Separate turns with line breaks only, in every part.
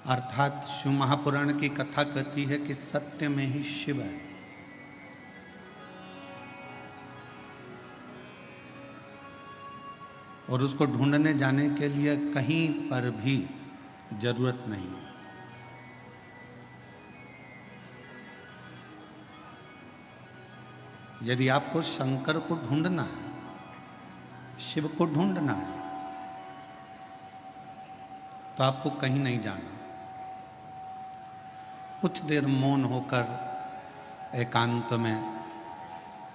अर्थात शिव महापुराण की कथा कहती है कि सत्य में ही शिव है। और उसको ढूंढने जाने के लिए कहीं पर भी जरूरत नहीं है। यदि आपको शंकर को ढूंढना है, शिव को ढूंढना है, तो आपको कहीं नहीं जाना। कुछ देर मौन होकर एकांत में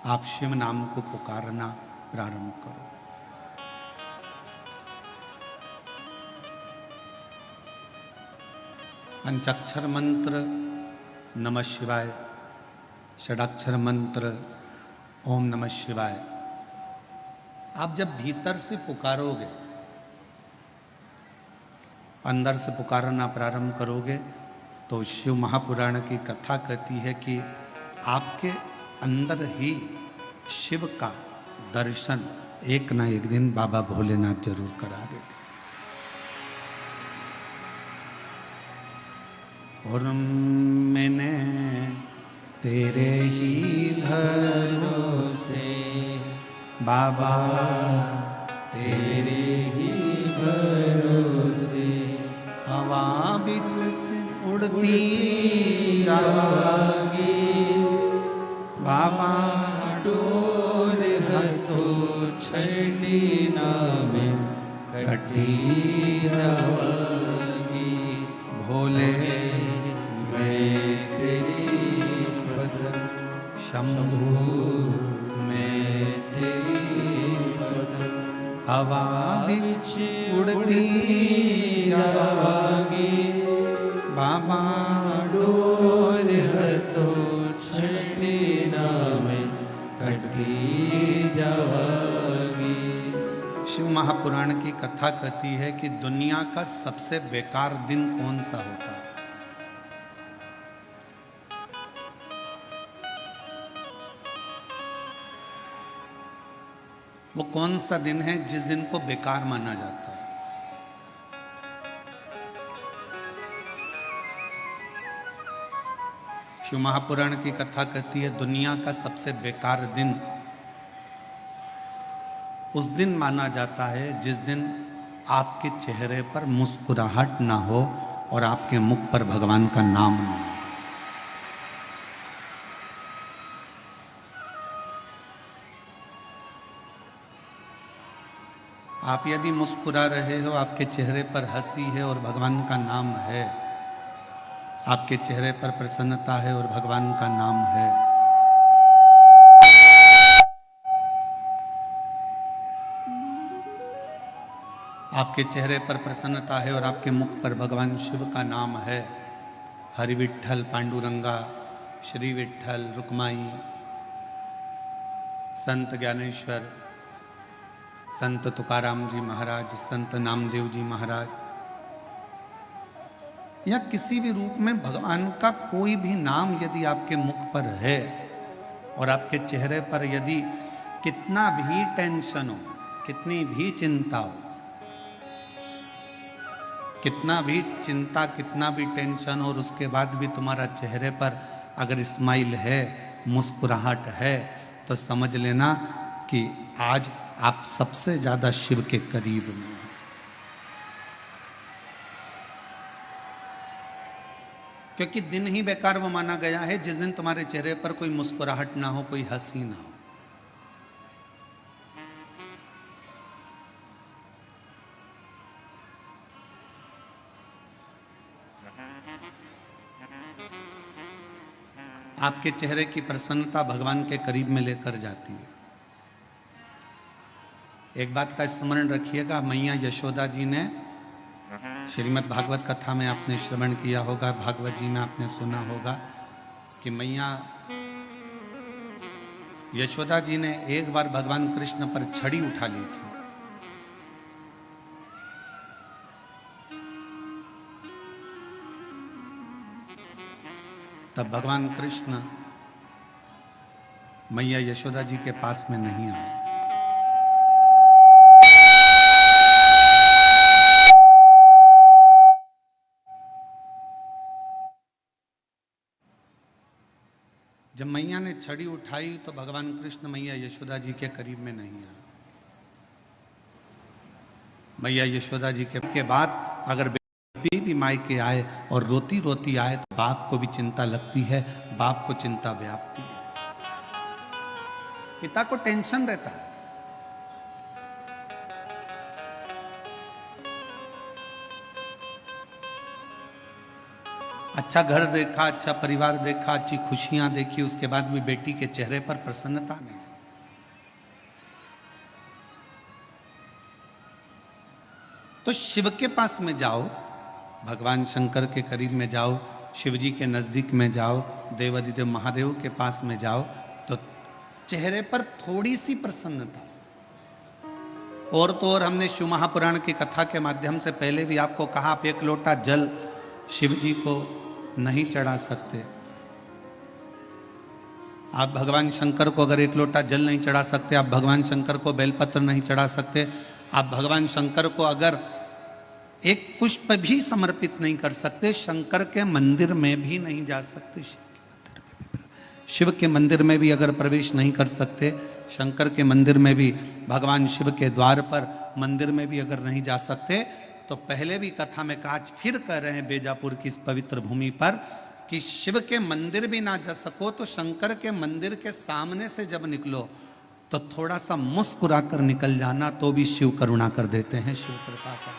आप शिव नाम को पुकारना प्रारंभ करो। पंचाक्षर मंत्र नमः शिवाय, षडाक्षर मंत्र ओम नमः शिवाय आप जब भीतर से पुकारोगे, अंदर से पुकारना प्रारंभ करोगे, तो शिव महापुराण की कथा कहती है कि आपके अंदर ही शिव का दर्शन एक ना एक दिन बाबा भोलेनाथ जरूर करा देते। और मैंने तेरे ही भरोसे बाबा, तेरे ही भरोसे हवा बिच उड़ती जावागी बाबा, डोर हथो छड़ी नामे कटी जावागी भोले मैं तेरी भजन, शंभू मैं तेरी भजन, हवा बिच उड़ती जावागी बाबा, डोर हथो छड़ी नामे कटी जावागी। शिव महापुराण की कथा कहती है कि दुनिया का सबसे बेकार दिन कौन सा होता है? वो कौन सा दिन है जिस दिन को बेकार माना जाता है? शिव महापुराण की कथा कहती है दुनिया का सबसे बेकार दिन उस दिन माना जाता है जिस दिन आपके चेहरे पर मुस्कुराहट ना हो और आपके मुख पर भगवान का नाम ना हो। आप यदि मुस्कुरा रहे हो, आपके चेहरे पर हंसी है और भगवान का नाम है, आपके चेहरे पर प्रसन्नता है और भगवान का नाम है, आपके चेहरे पर प्रसन्नता है और आपके मुख पर भगवान शिव का नाम है, हरि विठ्ठल, पांडुरंगा, श्री विठ्ठल, रुक्माई, संत ज्ञानेश्वर, संत तुकाराम जी महाराज, संत नामदेव जी महाराज, या किसी भी रूप में भगवान का कोई भी नाम यदि आपके मुख पर है और आपके चेहरे पर यदि कितना भी टेंशन हो, कितनी भी चिंता हो, कितना भी चिंता, कितना भी टेंशन और उसके बाद भी तुम्हारा चेहरे पर अगर स्माइल है, मुस्कुराहट है, तो समझ लेना कि आज आप सबसे ज्यादा शिव के करीब में। क्योंकि दिन ही बेकार वो माना गया है जिस दिन तुम्हारे चेहरे पर कोई मुस्कुराहट ना हो, कोई हंसी ना हो। आपके चेहरे की प्रसन्नता भगवान के करीब में लेकर जाती है। एक बात का स्मरण रखिएगा, मैया यशोदा जी ने श्रीमद् भागवत कथा में आपने श्रवण किया होगा, भागवत जी में आपने सुना होगा कि मैया यशोदा जी ने एक बार भगवान कृष्ण पर छड़ी उठा ली थी। तब भगवान कृष्ण मैया यशोदा जी के पास में नहीं आए। कन्हैया ने छड़ी उठाई तो भगवान कृष्ण मैया यशोदा जी के करीब में नहीं आए। मैया यशोदा जी के बाद अगर बेटी भी मायके आए और रोती रोती आए तो बाप को भी चिंता लगती है, बाप को चिंता व्यापती है, पिता को टेंशन रहता है। अच्छा घर देखा, अच्छा परिवार देखा, अच्छी खुशियां देखी, उसके बाद भी बेटी के चेहरे पर प्रसन्नता नहीं। तो शिव के पास में जाओ, भगवान शंकर के करीब में जाओ, शिव जी के नजदीक में जाओ, देवादिदेव महादेव के पास में जाओ तो चेहरे पर थोड़ी सी प्रसन्नता। और तो और हमने शिव महापुराण की कथा के माध्यम से पहले भी आपको कहा, आप एक लोटा जल शिव जी को नहीं चढ़ा सकते। आप भगवान शंकर को अगर एक लोटा जल नहीं चढ़ा सकते, आप भगवान शंकर को बेलपत्र नहीं चढ़ा सकते, आप भगवान शंकर को अगर एक पुष्प भी समर्पित नहीं कर सकते, शंकर के मंदिर में भी नहीं जा सकते, शिव के मंदिर में भी अगर प्रवेश नहीं कर सकते, शंकर के मंदिर में भी, भगवान शिव के द्वार पर मंदिर में भी अगर नहीं जा सकते, तो पहले भी कथा में कहा, फिर कह रहे हैं बेजापुर की इस पवित्र भूमि पर कि शिव के मंदिर भी ना जा सको तो शंकर के मंदिर के सामने से जब निकलो तो थोड़ा सा मुस्कुरा कर निकल जाना, तो भी शिव करुणा कर देते हैं, शिव कृपा कर।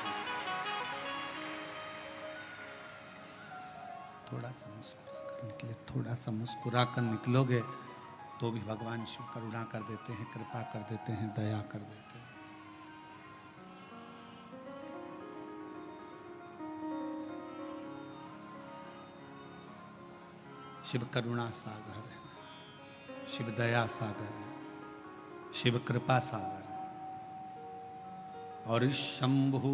थोड़ा सा मुस्कुरा कर निकले, थोड़ा सा मुस्कुरा कर निकलोगे तो भी भगवान शिव करुणा कर देते हैं, कृपा कर देते हैं, दया कर देते हैं। शिव करुणा सागर है, शिव दया सागर है, शिव कृपा सागर है। और शंभु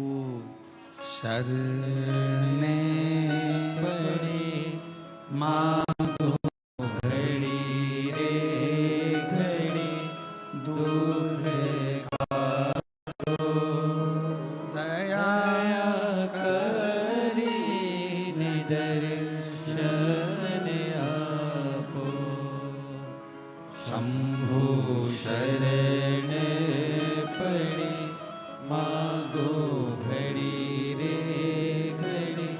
शरणे पड़े मांगो घड़ी रे घड़ी, दुख काटो दया करी निदर्शन आपो। शंभु शरण पड़ी मांगो घड़ी रे घड़ी,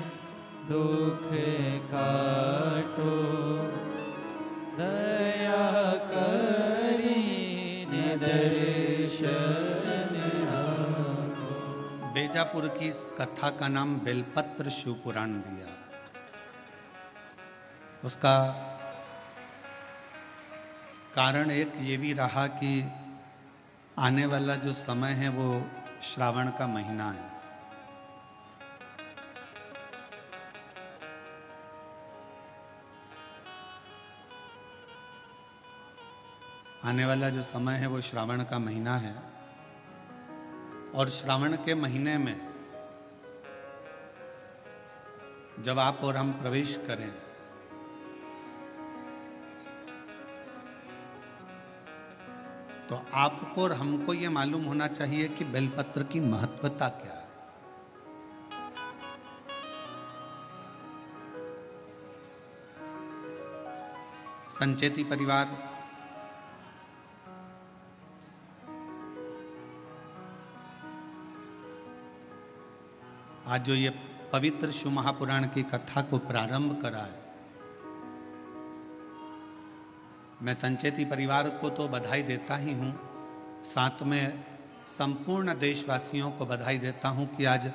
दुख काटो दया करी निदर्शन आपो। बेजापुर की इस कथा का नाम बेलपत्र शिव पुराण दिया। उसका कारण एक ये भी रहा कि आने वाला जो समय है वो श्रावण का महीना है। आने वाला जो समय है वो श्रावण का महीना है, और श्रावण के महीने में जब आप और हम प्रवेश करें तो आपको और हमको ये मालूम होना चाहिए कि बेलपत्र की महत्वता क्या है। संचेती परिवार आज जो ये पवित्र शिव महापुराण की कथा को प्रारंभ करा है, मैं संचेती परिवार को तो बधाई देता ही हूँ, साथ में संपूर्ण देशवासियों को बधाई देता हूँ कि आज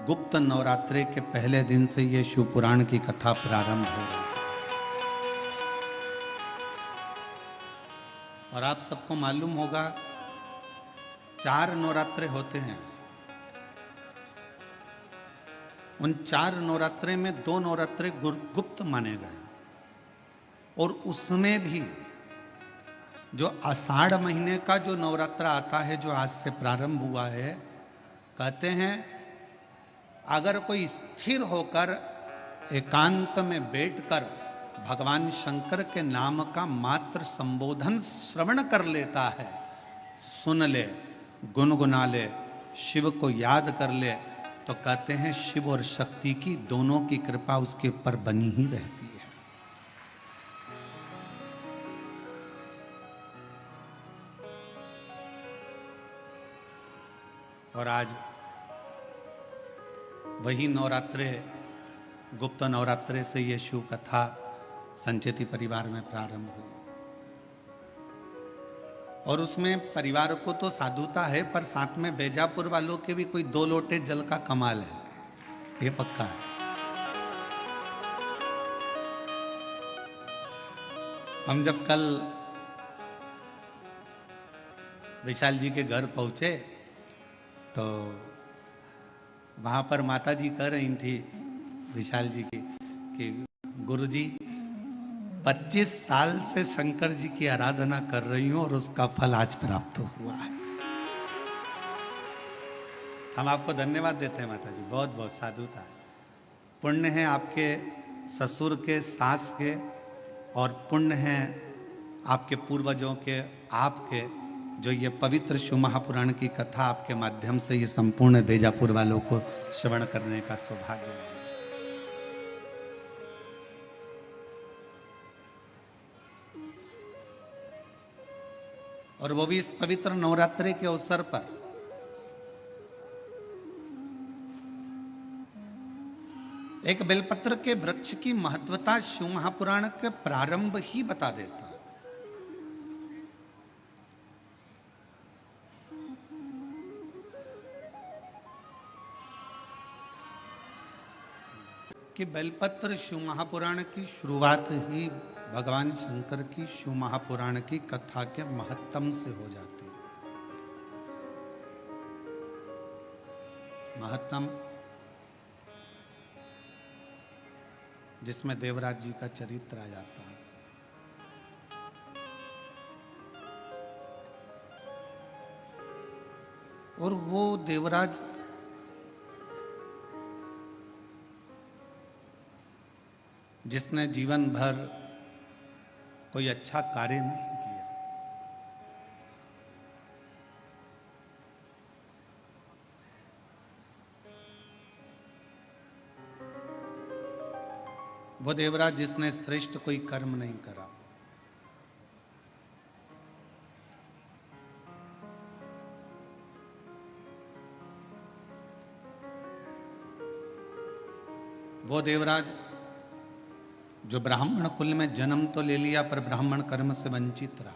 गुप्त नवरात्रे के पहले दिन से ये शिव पुराण की कथा प्रारंभ हो रही है। और आप सबको मालूम होगा 4 नवरात्रे होते हैं। उन 4 नवरात्रे में 2 नवरात्रे गुप्त माने गए, और उसमें भी जो आषाढ़ महीने का जो नवरात्रा आता है, जो आज से प्रारंभ हुआ है, कहते हैं अगर कोई स्थिर होकर एकांत में बैठकर भगवान शंकर के नाम का मात्र संबोधन श्रवण कर लेता है, सुन ले, गुनगुना ले, शिव को याद कर ले, तो कहते हैं शिव और शक्ति की दोनों की कृपा उसके ऊपर बनी ही रहती है। और आज वही नवरात्रे, गुप्त नवरात्रे से ये शिव कथा संचेती परिवार में प्रारंभ हुई। और उसमें परिवार को तो साधुता है, पर साथ में बैजापुर वालों के भी कोई 2 लोटे जल का कमाल है, ये पक्का है। हम जब कल विशाल जी के घर पहुंचे तो वहां पर माता जी कह रही थी विशाल जी की कि गुरु जी 25 साल से शंकर जी की आराधना कर रही हूं और उसका फल आज प्राप्त हुआ है। हम आपको धन्यवाद देते हैं माता जी, बहुत बहुत साधुता है। पुण्य है आपके ससुर के, सास के, और पुण्य है आपके पूर्वजों के, आपके, जो ये पवित्र शिव महापुराण की कथा आपके माध्यम से ये संपूर्ण बैजापुर वालों को श्रवण करने का सौभाग्य है। और वो भी इस पवित्र नवरात्रि के अवसर पर एक बेलपत्र के वृक्ष की महत्वता शिव महापुराण के प्रारंभ ही बता देता है। कि बेलपत्र शिव महापुराण की शुरुआत ही भगवान शंकर की शिव महापुराण की कथा के महत्तम से हो जाती है। महत्तम जिसमें देवराज जी का चरित्र आ जाता है। और वो देवराज जिसने जीवन भर कोई अच्छा कार्य नहीं किया, वो देवराज जिसने श्रेष्ठ कोई कर्म नहीं करा, वो देवराज जो ब्राह्मण कुल में जन्म तो ले लिया पर ब्राह्मण कर्म से वंचित रहा।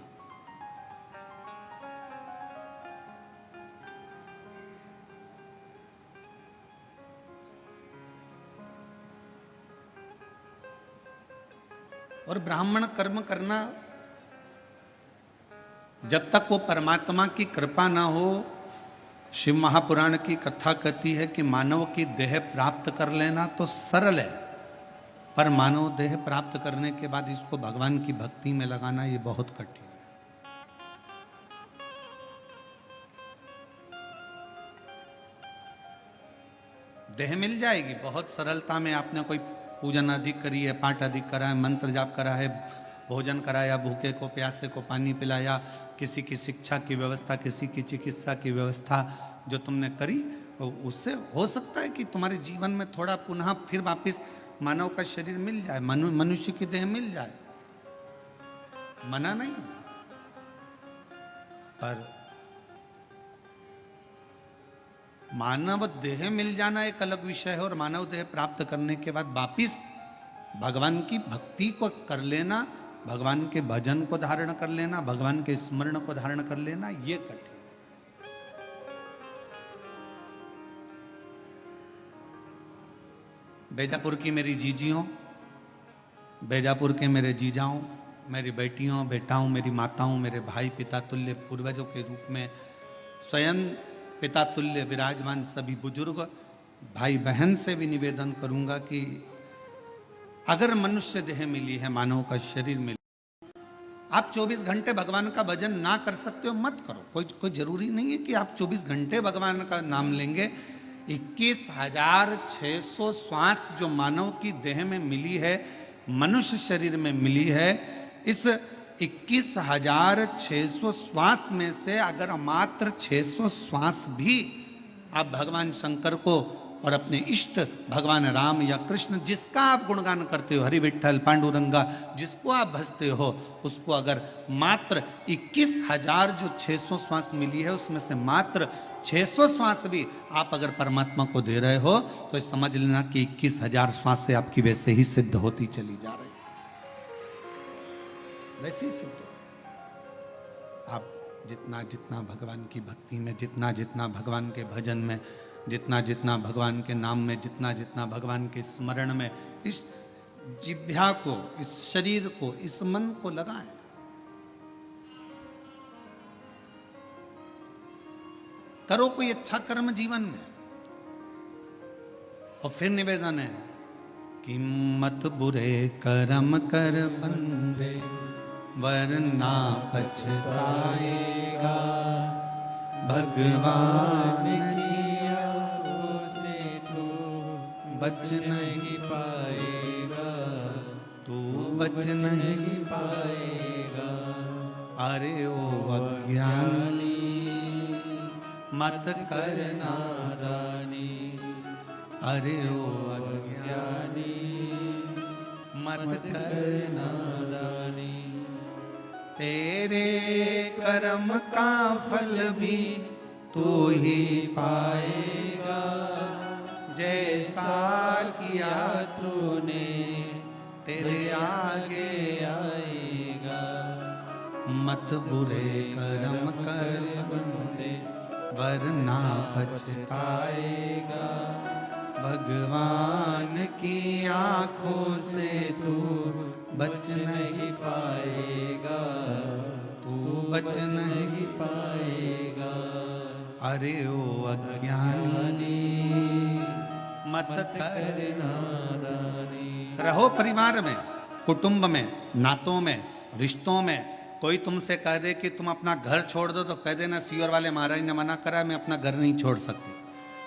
और ब्राह्मण कर्म करना, जब तक वो परमात्मा की कृपा ना हो, शिव महापुराण की कथा कहती है कि मानव की देह प्राप्त कर लेना तो सरल है, पर मानव देह प्राप्त करने के बाद इसको भगवान की भक्ति में लगाना ये बहुत कठिन है। देह मिल जाएगी बहुत सरलता में। आपने कोई पूजन अधिक करी है, पाठ अधिक करा है, मंत्र जाप करा है, भोजन कराया, भूखे को प्यासे को पानी पिलाया, किसी की शिक्षा की व्यवस्था, किसी की चिकित्सा की व्यवस्था जो तुमने करी, उससे हो सकता है कि तुम्हारे जीवन में थोड़ा पुनः फिर वापिस मानव का शरीर मिल जाए, मनुष्य की देह मिल जाए, मना नहीं। पर मानव देह मिल जाना एक अलग विषय है, और मानव देह प्राप्त करने के बाद वापिस भगवान की भक्ति को कर लेना, भगवान के भजन को धारण कर लेना, भगवान के स्मरण को धारण कर लेना, ये कठिन। बैजापुर की मेरी जीजियों, बैजापुर के मेरे जीजाओं, मेरी बेटियों, बेटाओं, मेरी माताओं, मेरे भाई, पिता तुल्य पूर्वजों के रूप में स्वयं पिता तुल्य विराजमान सभी बुजुर्ग भाई बहन से भी निवेदन करूंगा कि अगर मनुष्य देह मिली है, मानव का शरीर मिली, आप 24 घंटे भगवान का भजन ना कर सकते हो मत करो। कोई जरूरी नहीं है कि आप 24 घंटे भगवान का नाम लेंगे। 21,600 श्वास जो मानव की देह में मिली है, मनुष्य शरीर में मिली है, इस 21,600 श्वास में से अगर मात्र 600 श्वास भी आप भगवान शंकर को और अपने इष्ट भगवान राम या कृष्ण जिसका आप गुणगान करते हो, हरि विठ्ठल पांडुरंगा जिसको आप भजते हो, उसको अगर मात्र 21,000 जो 600 श्वास मिली है उसमें से मात्र 600 श्वास भी आप अगर परमात्मा को दे रहे हो तो समझ लेना कि 21,000 श्वास से आपकी वैसे ही सिद्ध होती चली जा रही है, वैसे ही सिद्ध हो। आप जितना जितना भगवान की भक्ति में, जितना जितना भगवान के भजन में, जितना जितना भगवान के नाम में, जितना जितना भगवान के स्मरण में इस जिह्वा को, इस शरीर को, इस मन को लगाएं। करो कोई अच्छा कर्म जीवन में। और फिर निवेदन है कि मत बुरे कर्म कर बंदे वरना पछताएगा, भगवान की आंखों से तू बच नहीं पाएगा, तू बच नहीं पाएगा। अरे ओ अज्ञानी मत कर नादानी, अरे ओ अज्ञानी मत कर नादानी। तेरे कर्म का फल भी तू ही पाएगा, जैसा किया तूने तेरे आगे आएगा। मत बुरे कर्म कर बंदे वरना पछताएगा, भगवान की आंखों से तू बच नहीं पाएगा, तू बच नहीं पाएगा। अरे ओ अज्ञानी मत कर नादानी। रहो परिवार में, कुटुंब में, नातों में, रिश्तों में। कोई तुमसे कह दे कि तुम अपना घर छोड़ दो तो कह देना सीवर वाले महाराज ने मना करा, मैं अपना घर नहीं छोड़ सकती।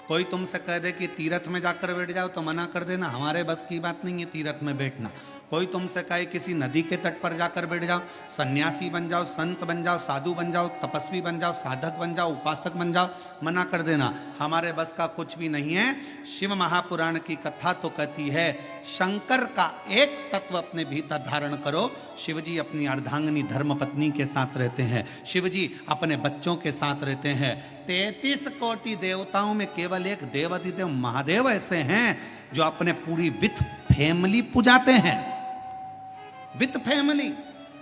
कोई तुमसे कह दे कि तीर्थ में जाकर बैठ जाओ तो मना कर देना, हमारे बस की बात नहीं है तीर्थ में बैठना। कोई तुमसे कहे किसी नदी के तट पर जाकर बैठ जाओ, सन्यासी बन जाओ, संत बन जाओ, साधु बन जाओ, तपस्वी बन जाओ, साधक बन जाओ, उपासक बन जाओ, मना कर देना, हमारे बस का कुछ भी नहीं है। शिव महापुराण की कथा तो कहती है शंकर का एक तत्व अपने भीतर धारण करो। शिव जी अपनी अर्धांगिनी धर्मपत्नी के साथ रहते हैं, शिव जी अपने बच्चों के साथ रहते हैं। 33 कोटि देवताओं में केवल एक देवाधिदेव महादेव ऐसे हैं जो अपने पूरी विथ फैमिली पुजाते हैं। विथ फैमिली,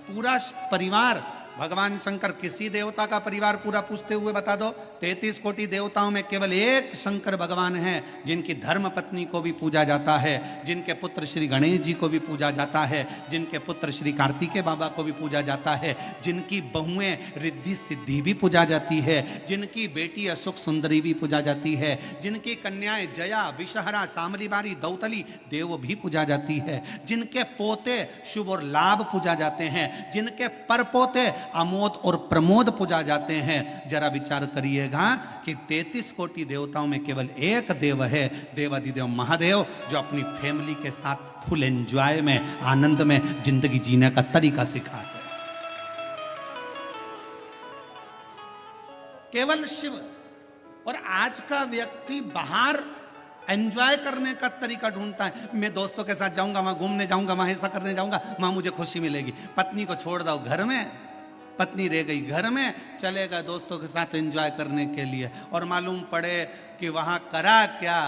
पूरा परिवार। भगवान शंकर किसी देवता का परिवार पूरा पूछते हुए बता दो। 33 कोटि देवताओं में केवल एक शंकर भगवान हैं जिनकी धर्म पत्नी को भी पूजा जाता है, जिनके पुत्र श्री गणेश जी को भी पूजा जाता है, जिनके पुत्र श्री कार्तिकेय बाबा को भी पूजा जाता है, जिनकी बहुएं रिद्धि सिद्धि भी पूजा जाती है, जिनकी बेटी अशोक सुंदरी भी पूजा जाती है, जिनकी कन्याएं जया, विषहरा, शामलीबारी, दौतली देव भी पूजा जाती है, जिनके पोते शुभ और लाभ पूजा जाते हैं, जिनके परपोते अमोद और प्रमोद पूजा जाते हैं। जरा विचार करिएगा कि 33 कोटि देवताओं में केवल एक देव है, देवाधिदेव महादेव, जो अपनी फैमिली के साथ फुल एंजॉय में, आनंद में जिंदगी जीने का तरीका सिखाते हैं। केवल शिव। और आज का व्यक्ति बाहर एंजॉय करने का तरीका ढूंढता है। मैं दोस्तों के साथ जाऊंगा, वहां घूमने जाऊंगा, वहां ऐसा करने जाऊंगा, वहां मुझे खुशी मिलेगी। पत्नी को छोड़ दो घर में, पत्नी रह गई घर में, चलेगा दोस्तों के साथ एंजॉय करने के लिए, और मालूम पड़े कि वहां करा क्या,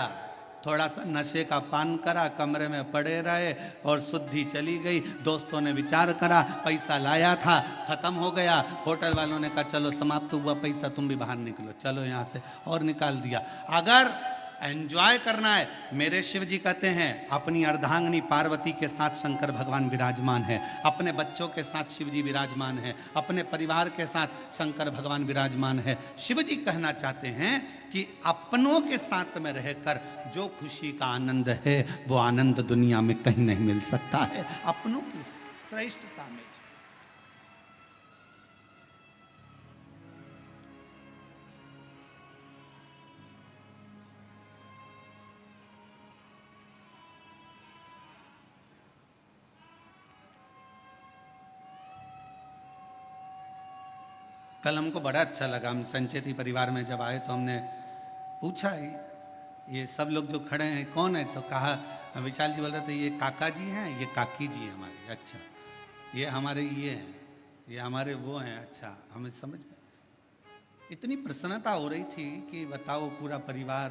थोड़ा सा नशे का पान करा, कमरे में पड़े रहे और शुद्धि चली गई। दोस्तों ने विचार करा, पैसा लाया था खत्म हो गया, होटल वालों ने कहा चलो समाप्त हुआ पैसा, तुम भी बाहर निकलो, चलो यहाँ से, और निकाल दिया। अगर एंजॉय करना है, मेरे शिव जी कहते हैं अपनी अर्धांगिनी पार्वती के साथ शंकर भगवान विराजमान है, अपने बच्चों के साथ शिव जी विराजमान है, अपने परिवार के साथ शंकर भगवान विराजमान है। शिव जी कहना चाहते हैं कि अपनों के साथ में रहकर जो खुशी का आनंद है वो आनंद दुनिया में कहीं नहीं मिल सकता है। अपनों की श्रेष्ठता में कल हमको बड़ा अच्छा लगा। हम संचेती परिवार में जब आए तो हमने पूछा ही ये सब लोग जो खड़े हैं कौन है? तो कहा, विशाल जी बोल रहे थे ये काका जी हैं, ये काकी जी हैं हमारे। अच्छा, ये हमारे ये हैं, ये हमारे वो हैं। अच्छा, हमें समझ में इतनी प्रसन्नता हो रही थी कि बताओ, पूरा परिवार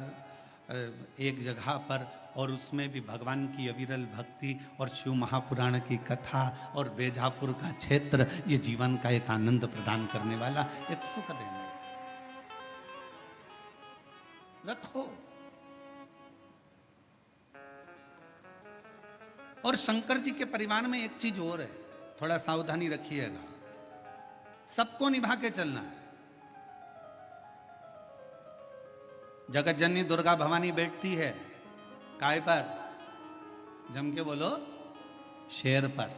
एक जगह पर, और उसमें भी भगवान की अविरल भक्ति और शिव महापुराण की कथा और बेजापुर का क्षेत्र, ये जीवन का एक आनंद प्रदान करने वाला एक सुख देने रखो। और शंकर जी के परिवार में एक चीज और है, थोड़ा सावधानी रखिएगा, सबको निभा के चलना है। जगत जननी दुर्गा भवानी बैठती है काय पर? जम के बोलो, शेर पर।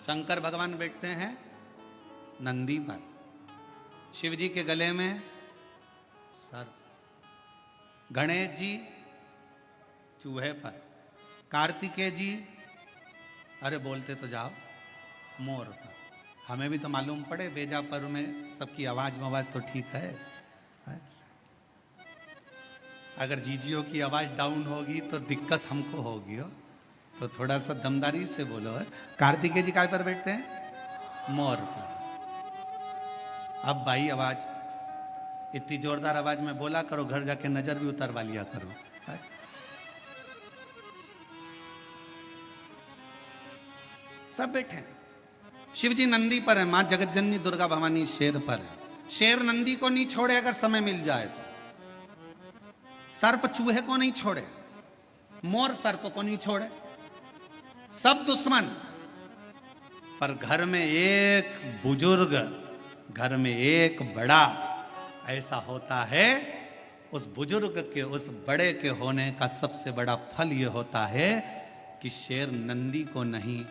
शंकर भगवान बैठते हैं नंदी पर। शिव जी के गले में सर्प। गणेश जी चूहे पर। कार्तिकेय जी, अरे बोलते तो जाओ, मोर पर। हमें भी तो मालूम पड़े, बेजापुर में सबकी आवाज मवाज तो ठीक है। अगर जीजियों की आवाज डाउन होगी तो दिक्कत हमको होगी हो, तो थोड़ा सा दमदारी से बोलो। कार्तिकेय जी काय पर बैठते हैं? मोर पर। अब भाई आवाज इतनी जोरदार आवाज में बोला करो, घर जाके नजर भी उतरवा लिया करो। सब बैठे हैं। शिव जी नंदी पर है, मां जगत जननी दुर्गा भवानी शेर पर है। शेर नंदी को नहीं छोड़े अगर समय मिल जाए तो। सर्प चूहे को नहीं छोड़े, मोर सर्प को नहीं छोड़े, सब दुश्मन। पर घर में एक बुजुर्ग, घर में एक बड़ा ऐसा होता है, उस बुजुर्ग के, उस बड़े के होने का सबसे बड़ा फल यह होता है कि शेर नंदी को नहीं,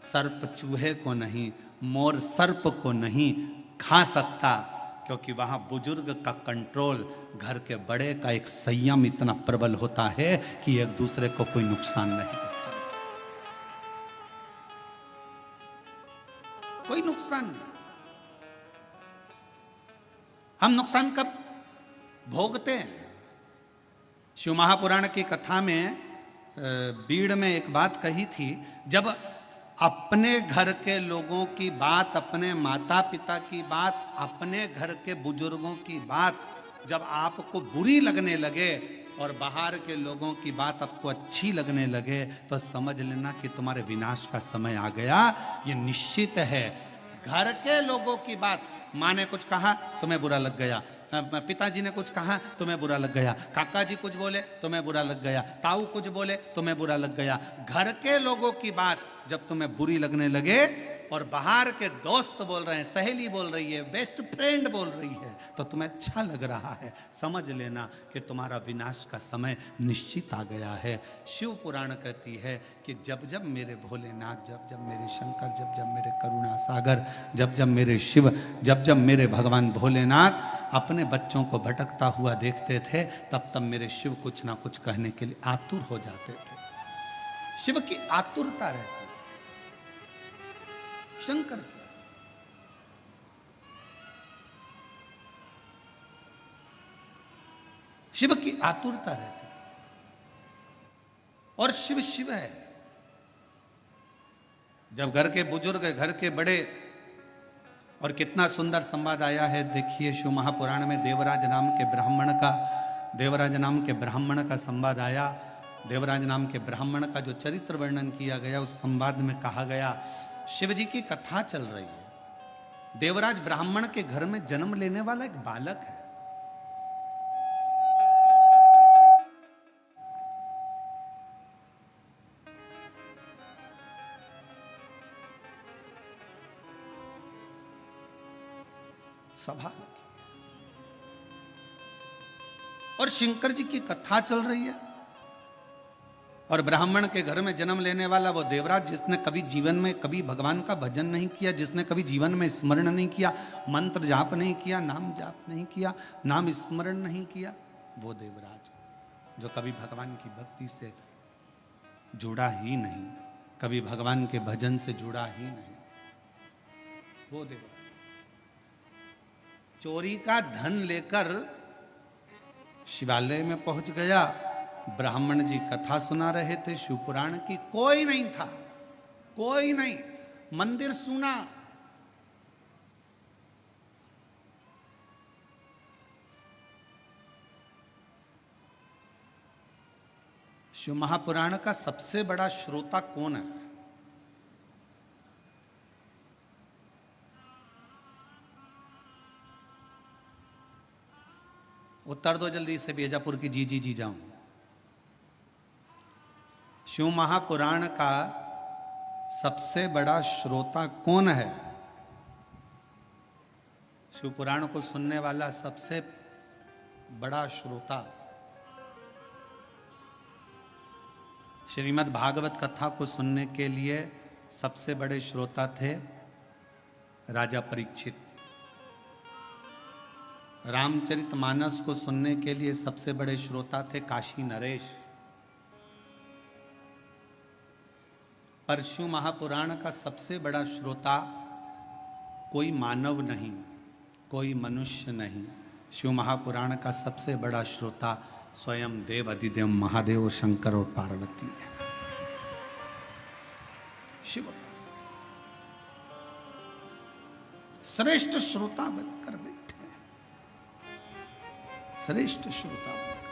सर्प चूहे को नहीं, मोर सर्प को नहीं खा सकता, क्योंकि वहां बुजुर्ग का कंट्रोल, घर के बड़े का एक संयम इतना प्रबल होता है कि एक दूसरे को कोई नुकसान नहीं पहुंचा सकता। कोई नुकसान नहीं। हम नुकसान कब भोगते हैं? शिव महापुराण की कथा में बीड़ में एक बात कही थी, जब अपने घर के लोगों की बात, अपने माता पिता की बात, अपने घर के बुजुर्गों की बात जब आपको बुरी लगने लगे और बाहर के लोगों की बात आपको अच्छी लगने लगे, तो समझ लेना कि तुम्हारे विनाश का समय आ गया। ये निश्चित है। घर के लोगों की बात, माँ ने कुछ कहा तुम्हें बुरा लग गया, पिताजी ने कुछ कहा तुम्हें बुरा लग गया, काका जी कुछ बोले तुम्हें बुरा लग गया, ताऊ कुछ बोले तुम्हें बुरा लग गया। घर के लोगों की बात जब तुम्हें बुरी लगने लगे और बाहर के दोस्त बोल रहे हैं, सहेली बोल रही है, बेस्ट फ्रेंड बोल रही है, तो तुम्हें अच्छा लग रहा है, समझ लेना कि तुम्हारा विनाश का समय निश्चित आ गया है। शिव पुराण कहती है कि जब जब मेरे भोलेनाथ, जब जब मेरे शंकर, जब जब मेरे करुणा सागर, जब जब मेरे शिव, जब जब मेरे भगवान भोलेनाथ अपने बच्चों को भटकता हुआ देखते थे, तब तब मेरे शिव कुछ ना कुछ कहने के लिए आतुर हो जाते थे। शिव की आतुरता रहती, शंकर शिव की आतुरता रहती, और शिव शिव है। जब घर के बुजुर्ग, घर के बड़े, और कितना सुंदर संवाद आया है, देखिए शिव महापुराण में देवराज नाम के ब्राह्मण का संवाद आया। देवराज नाम के ब्राह्मण का जो चरित्र वर्णन किया गया, उस संवाद में कहा गया, शिव जी की कथा चल रही है, देवराज ब्राह्मण के घर में जन्म लेने वाला एक बालक है। सभा और शंकर जी की कथा चल रही है, और ब्राह्मण के घर में जन्म लेने वाला वो देवराज, जिसने कभी जीवन में कभी भगवान का भजन नहीं किया, जिसने कभी जीवन में स्मरण नहीं किया, मंत्र जाप नहीं किया, नाम जाप नहीं किया, नाम स्मरण नहीं किया, वो देवराज जो कभी भगवान की भक्ति से जुड़ा ही नहीं, कभी भगवान के भजन से जुड़ा ही नहीं, वो देवराज चोरी का धन लेकर शिवालय में पहुंच गया, ब्राह्मण जी कथा सुना रहे थे शिव पुराण की, कोई नहीं था, कोई नहीं, मंदिर सुना। शिव महापुराण का सबसे बड़ा श्रोता कौन है? उत्तर दो जल्दी से, बीजापुर की जी जी जी जाऊं। शिव महापुराण का सबसे बड़ा श्रोता कौन है? शिव पुराण को सुनने वाला सबसे बड़ा श्रोता, श्रीमद् भागवत कथा को सुनने के लिए सबसे बड़े श्रोता थे राजा परीक्षित। रामचरितमानस को सुनने के लिए सबसे बड़े श्रोता थे काशी नरेश। पर शिव महापुराण का सबसे बड़ा श्रोता कोई मानव नहीं, कोई मनुष्य नहीं। शिव महापुराण का सबसे बड़ा श्रोता स्वयं देव अधिदेव महादेव शंकर और पार्वती है। शिव श्रेष्ठ श्रोता बनकर बैठे हैं, श्रेष्ठ श्रोता बनकर।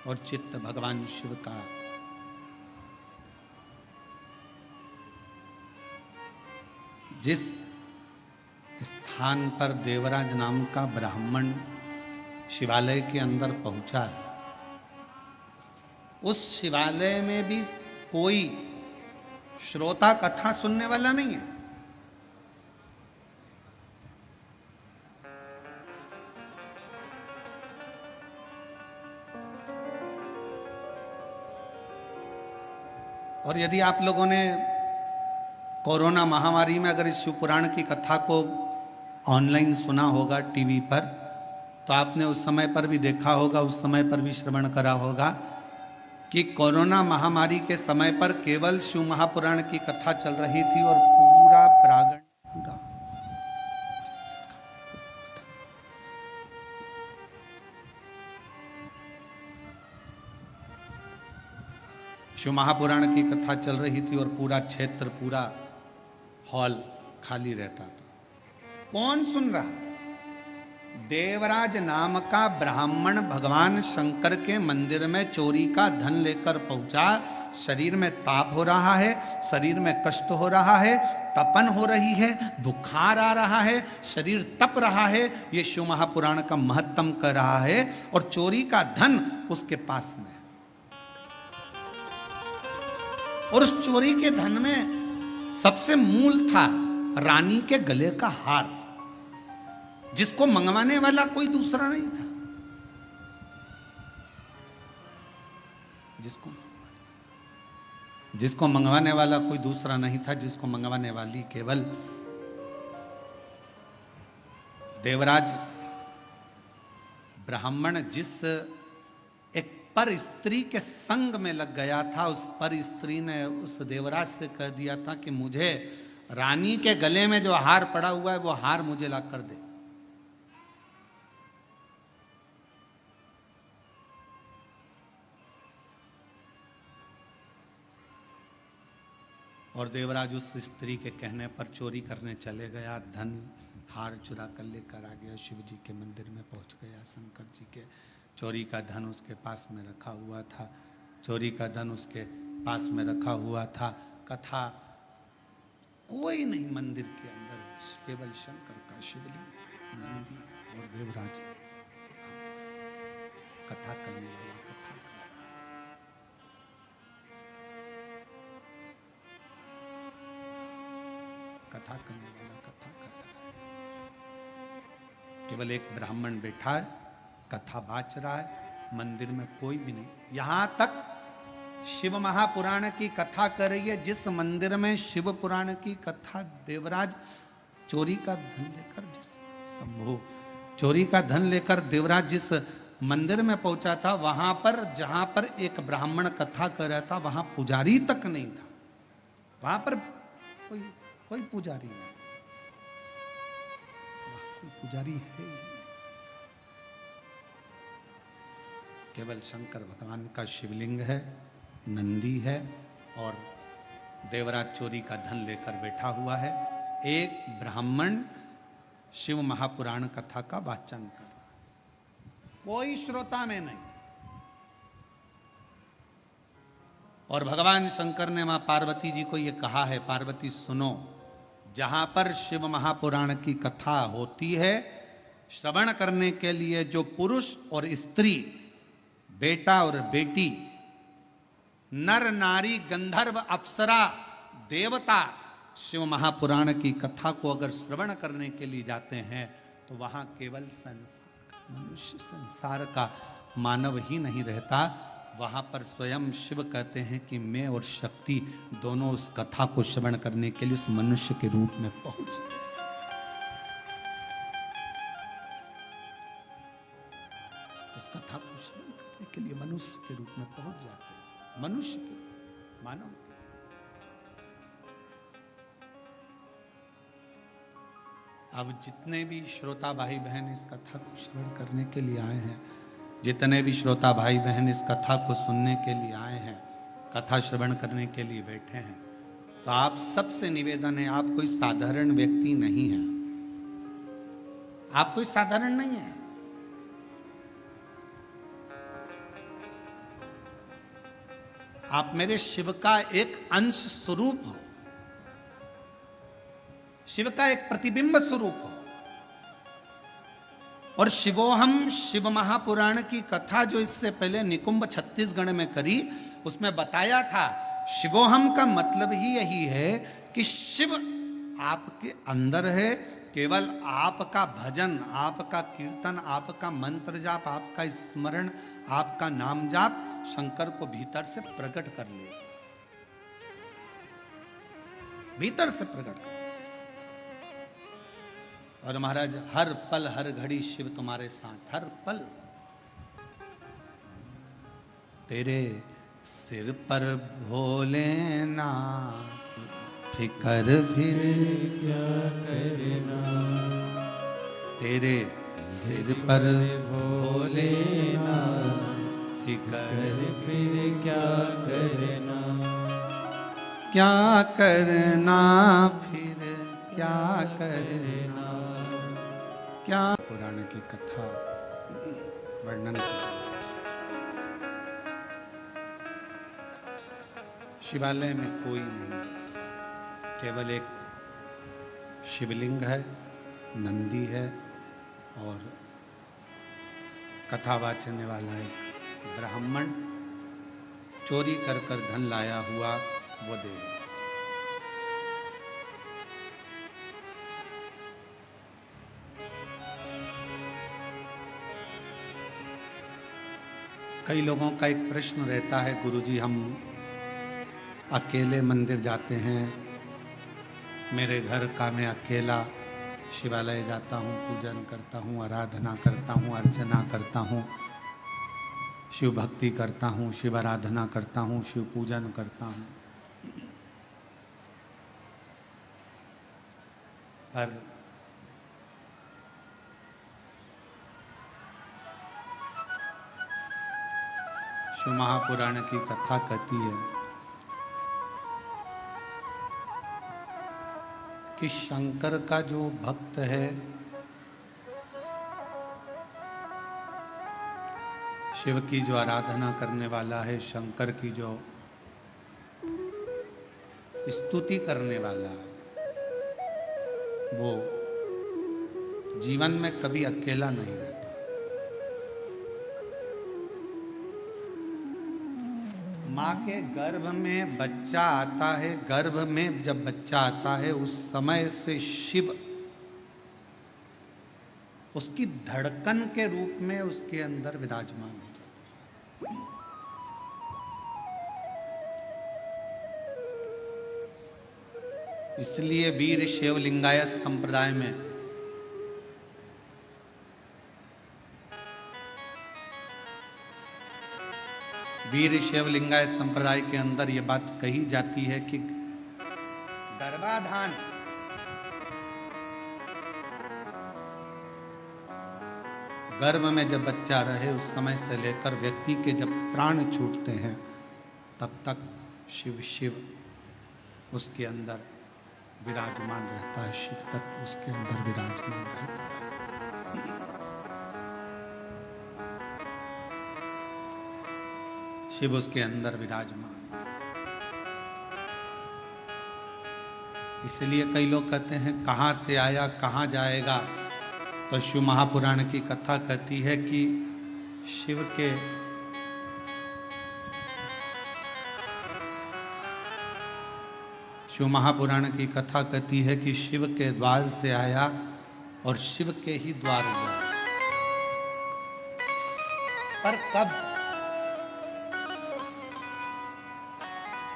और चित्त भगवान शिव का जिस स्थान पर देवराज नाम का ब्राह्मण शिवालय के अंदर पहुंचा है, उस शिवालय में भी कोई श्रोता कथा सुनने वाला नहीं है। और यदि आप लोगों ने कोरोना महामारी में अगर इस शिव पुराण की कथा को ऑनलाइन सुना होगा टीवी पर, तो आपने उस समय पर भी देखा होगा, उस समय पर भी श्रवण करा होगा कि कोरोना महामारी के समय पर केवल शिव महापुराण की कथा चल रही थी और पूरा प्रांगण पूरा शिव महापुराण की कथा चल रही थी और पूरा क्षेत्र, पूरा हॉल खाली रहता था। कौन सुन रहा? देवराज नाम का ब्राह्मण भगवान शंकर के मंदिर में चोरी का धन लेकर पहुंचा। शरीर में ताप हो रहा है, शरीर में कष्ट हो रहा है, तपन हो रही है, बुखार आ रहा है, शरीर तप रहा है। ये शिव महापुराण का महत्तम कर रहा है और चोरी का धन उसके पास में। और उस चोरी के धन में सबसे मूल था रानी के गले का हार, जिसको मंगवाने वाला कोई दूसरा नहीं था। जिसको मंगवाने वाला कोई दूसरा नहीं था, जिसको मंगवाने वाली केवल देवराज ब्राह्मण जिस एक पर स्त्री के संग में लग गया था, उस पर स्त्री ने उस देवराज से कह दिया था कि मुझे रानी के गले में जो हार पड़ा हुआ है वो हार मुझे ला कर दे। और देवराज उस स्त्री के कहने पर चोरी करने चले गया, धन हार चुरा कर लेकर आ गया, शिव जी के मंदिर में पहुंच गया। शंकर जी के चोरी का धन उसके पास में रखा हुआ था, चोरी का धन उसके पास में रखा हुआ था। कथा कोई नहीं मंदिर के अंदर, केवल शंकर का शिवलिंग, नंदी और देवराज कथा करने वाला कथा कर रहा। कथा करने वाला कथा कर रहा है। केवल एक ब्राह्मण बैठा है, कथा बाच रहा है, मंदिर में कोई भी नहीं। यहां तक शिव महापुराण की कथा कर रही है, जिस मंदिर में शिव पुराण की कथा देवराज चोरी का धन लेकर, जिस शंभु चोरी का धन लेकर देवराज जिस मंदिर में पहुंचा था, वहां पर जहां पर एक ब्राह्मण कथा कर रहा था, वहां पुजारी तक नहीं था। वहां पर कोई पुजारी नहीं। कोई पुजारी है ही नहीं। केवल शंकर भगवान का शिवलिंग है, नंदी है और देवराज चोरी का धन लेकर बैठा हुआ है। एक ब्राह्मण शिव महापुराण कथा का वाचन कर रहा है, कोई श्रोता में नहीं। और भगवान शंकर ने मां पार्वती जी को यह कहा है, पार्वती सुनो, जहां पर शिव महापुराण की कथा होती है, श्रवण करने के लिए जो पुरुष और स्त्री, बेटा और बेटी, नर नारी, गंधर्व, अप्सरा, देवता शिव महापुराण की कथा को अगर श्रवण करने के लिए जाते हैं तो वहां केवल संसार का मनुष्य, संसार का मानव ही नहीं रहता, वहां पर स्वयं शिव कहते हैं कि मैं और शक्ति दोनों उस कथा को श्रवण करने के लिए उस मनुष्य के रूप में पहुंच गए। उस कथा को श्रवण करने के लिए मनुष्य के रूप में पहुंच जाते हैं, मनुष्य के रूप, मानव के। अब जितने भी श्रोता भाई बहन इस कथा को श्रवण करने के लिए आए हैं, जितने भी श्रोता भाई बहन इस कथा को सुनने के लिए आए हैं, कथा श्रवण करने के लिए बैठे हैं, तो आप सबसे निवेदन है, आप कोई साधारण व्यक्ति नहीं है, आप कोई साधारण नहीं है। आप मेरे शिव का एक अंश स्वरूप हो, शिव का एक प्रतिबिंब स्वरूप हो। और शिवोहम शिव महापुराण की कथा जो इससे पहले निकुंभ छत्तीसगढ़ में करी, उसमें बताया था शिवोहम का मतलब ही यही है कि शिव आपके अंदर है। केवल आपका भजन, आपका कीर्तन, आपका मंत्र जाप, आपका स्मरण, आपका नाम जाप शंकर को भीतर से प्रकट कर ले, भीतर से प्रकट कर। और महाराज हर पल हर घड़ी शिव तुम्हारे साथ, हर पल। तेरे सिर पर भोलेनाथ, फिकर फिर क्या करना, तेरे सिर पर भोलेनाथ, फिकर फिर क्या करना, क्या करना फिर क्या करना, क्या पुराण की कथा वर्णन कर। शिवालय में कोई नहीं, केवल एक शिवलिंग है, नंदी है और कथा वाचने वाला एक ब्राह्मण, चोरी कर कर धन लाया हुआ वो देव। कई लोगों का एक प्रश्न रहता है, गुरुजी हम अकेले मंदिर जाते हैं, मेरे घर का मैं अकेला शिवालय जाता हूँ, पूजन करता हूँ, आराधना करता हूँ, अर्चना करता हूँ, शिव भक्ति करता हूँ, शिव आराधना करता हूँ, शिव पूजन करता हूँ, पर शिव महापुराण की कथा कहती है कि शंकर का जो भक्त है, शिव की जो आराधना करने वाला है, शंकर की जो स्तुति करने वाला है, वो जीवन में कभी अकेला नहीं रहता। माँ के गर्भ में बच्चा आता है, गर्भ में जब बच्चा आता है उस समय से शिव उसकी धड़कन के रूप में उसके अंदर विराजमान हो जाता है। इसलिए वीर शैव लिंगायत संप्रदाय में वीर शैव लिंगायत संप्रदाय के अंदर यह बात कही जाती है कि गर्भाधान गर्भ में जब बच्चा रहे उस समय से लेकर व्यक्ति के जब प्राण छूटते हैं तब तक शिव शिव उसके अंदर विराजमान रहता है, शिव तत्व उसके अंदर विराजमान रहता है। शिव उसके अंदर विराजमान। इसलिए कई लोग कहते हैं कहां से आया कहां जाएगा, तो शिव महापुराण की कथा कहती है कि शिव के शिव महापुराण की कथा कहती है कि शिव के द्वार से आया और शिव के ही द्वार गया। पर कब?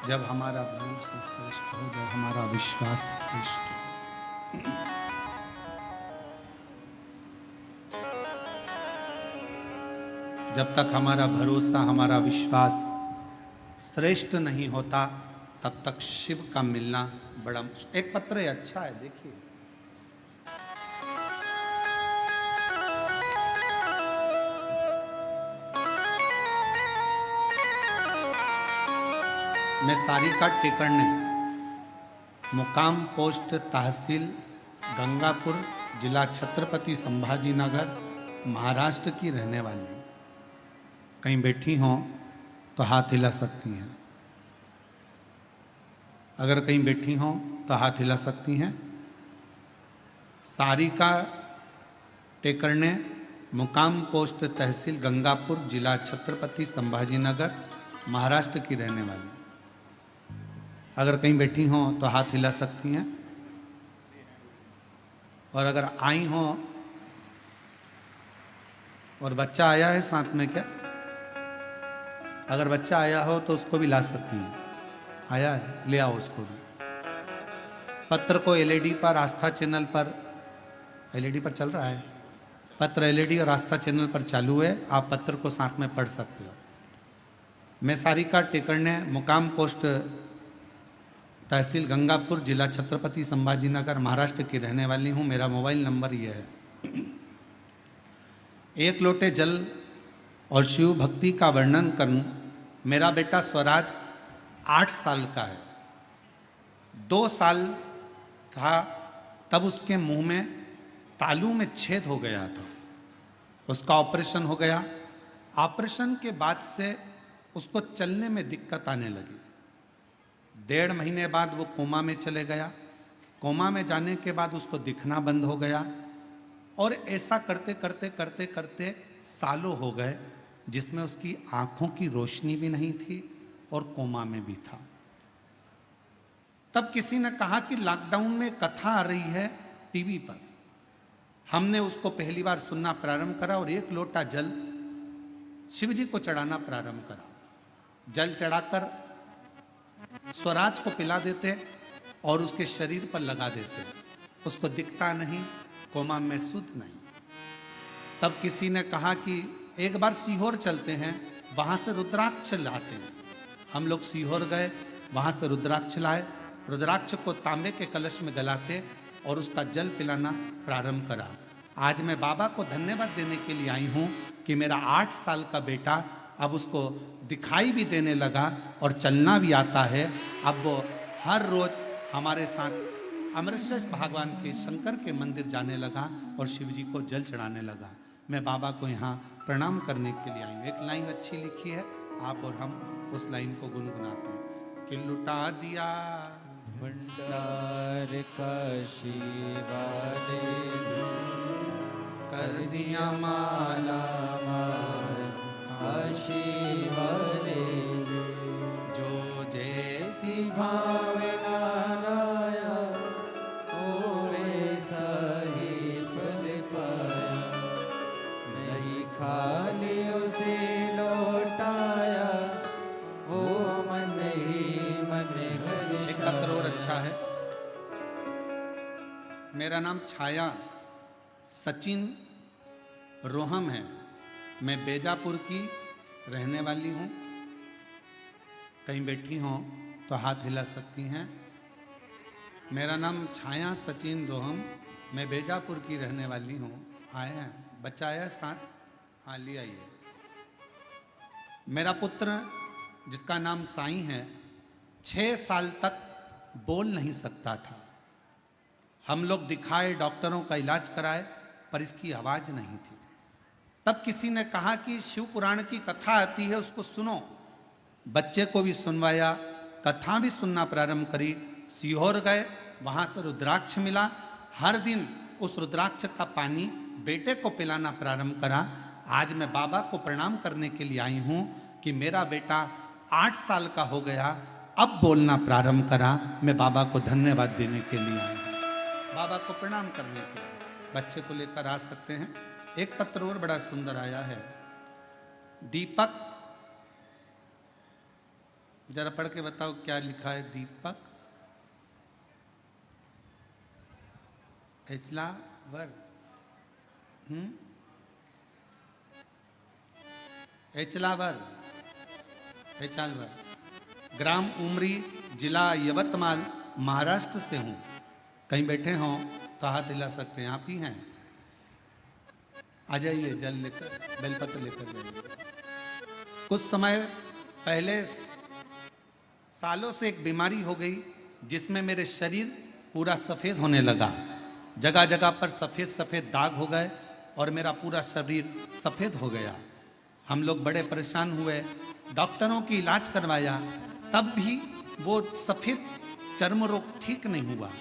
जब हमारा भरोसा श्रेष्ठ हो, जब हमारा विश्वास श्रेष्ठ हो। जब तक हमारा भरोसा हमारा विश्वास श्रेष्ठ नहीं होता तब तक शिव का मिलना बड़ा मुश्किल। एक पत्र है, अच्छा है, देखिए। मैं सारिका टेकरने, मुकाम पोस्ट तहसील गंगापुर, जिला छत्रपति संभाजी नगर, महाराष्ट्र की रहने वाली। कहीं बैठी हों तो हाथ हिला सकती हैं। अगर कहीं बैठी हों तो हाथ हिला सकती हैं। सारिका टेकरने, मुकाम पोस्ट तहसील गंगापुर, जिला छत्रपति संभाजी नगर, महाराष्ट्र की रहने वाली। अगर कहीं बैठी हों तो हाथ हिला सकती हैं। और अगर आई हों और बच्चा आया है साथ में क्या? अगर बच्चा आया हो तो उसको भी ला सकती हैं। आया है, ले आओ उसको भी। पत्र को एलईडी पर, आस्था चैनल पर, एलईडी पर चल रहा है पत्र, एलईडी और आस्था चैनल पर चालू है। आप पत्र को साथ में पढ़ सकते हो। मैं सारिका टेकरने, मुकाम पोस्ट तहसील गंगापुर, जिला छत्रपति संभाजी नगर, महाराष्ट्र की रहने वाली हूँ। मेरा मोबाइल नंबर यह है। एक लोटे जल और शिव भक्ति का वर्णन करूं। मेरा बेटा स्वराज 8 साल का है। 2 साल था तब उसके मुंह में तालू में छेद हो गया था। उसका ऑपरेशन हो गया। ऑपरेशन के बाद से उसको चलने में दिक्कत आने लगी। 1.5 महीने बाद वो कोमा में चले गया। कोमा में जाने के बाद उसको दिखना बंद हो गया। और ऐसा करते करते करते करते सालों हो गए, जिसमें उसकी आंखों की रोशनी भी नहीं थी और कोमा में भी था। तब किसी ने कहा कि लॉकडाउन में कथा आ रही है टीवी पर। हमने उसको पहली बार सुनना प्रारंभ करा और 1 लोटा जल शिव जी को चढ़ाना प्रारंभ करा। जल चढ़ाकर स्वराज को पिला देते और उसके शरीर पर लगा देते। उसको दिखता नहीं, कोमा में शुद्ध नहीं। तब किसी ने कहा कि एक बार सीहोर चलते हैं, वहां से रुद्राक्ष लाते हैं। हम लोग सीहोर गए, वहां से रुद्राक्ष लाए। रुद्राक्ष को तांबे के कलश में गलाते और उसका जल पिलाना प्रारंभ करा। आज मैं बाबा को धन्यवाद देने के लिए आई हूँ कि मेरा 8 साल का बेटा अब उसको दिखाई भी देने लगा और चलना भी आता है। अब वो हर रोज हमारे साथ अमृतसर भगवान के शंकर के मंदिर जाने लगा और शिव जी को जल चढ़ाने लगा। मैं बाबा को यहाँ प्रणाम करने के लिए आई हूँ। एक लाइन अच्छी लिखी है, आप और हम उस लाइन को गुनगुनाते हैं कि लुटा दिया
भंडार का शिवा ने,
कर दिया माला
शिवा ने,
जो जैसी
भावना लाया ओ ऐसा ही फल पाया। नहीं खाली उसे लौटाया, वो मन ही मन घर।
एक पत्र और अच्छा है। मेरा नाम छाया सचिन रोहम है। मैं बेजापुर की रहने वाली हूँ। कहीं बैठी हों तो हाथ हिला सकती हैं। मेरा नाम छाया सचिन रोहम, मैं बेजापुर की रहने वाली हूँ। आए हैं बच्चा आया साथ? हाँ ले आइए। मेरा पुत्र जिसका नाम साईं है 6 साल तक बोल नहीं सकता था। हम लोग दिखाए, डॉक्टरों का इलाज कराए, पर इसकी आवाज नहीं थी। तब किसी ने कहा कि शिव पुराण की कथा आती है, उसको सुनो। बच्चे को भी सुनवाया, कथा भी सुनना प्रारंभ करी। सीहोर गए, वहां से रुद्राक्ष मिला। हर दिन उस रुद्राक्ष का पानी बेटे को पिलाना प्रारंभ करा। आज मैं बाबा को प्रणाम करने के लिए आई हूं कि मेरा बेटा 8 साल का हो गया, अब बोलना प्रारंभ करा। मैं बाबा को धन्यवाद देने के लिए आई हूं, बाबा को प्रणाम करने के लिए। बच्चे को लेकर आ सकते हैं। एक पत्र और बड़ा सुंदर आया है। दीपक, जरा पढ़ के बताओ क्या लिखा है। दीपक एचलावर, एचलावर, ग्राम उमरी, जिला यवतमाल, महाराष्ट्र से हूं। कहीं बैठे हों तो हाथ हिला सकते हैं, आप ही हैं। आ जाइए, जल लेकर, बेलपत्र लेकर जाइए। कुछ समय पहले सालों से एक बीमारी हो गई जिसमें मेरे शरीर पूरा सफेद होने लगा। जगह जगह पर सफेद सफेद दाग हो गए और मेरा पूरा शरीर सफेद हो गया। हम लोग बड़े परेशान हुए, डॉक्टरों की इलाज करवाया, तब भी वो सफेद चर्म रोग ठीक नहीं हुआ।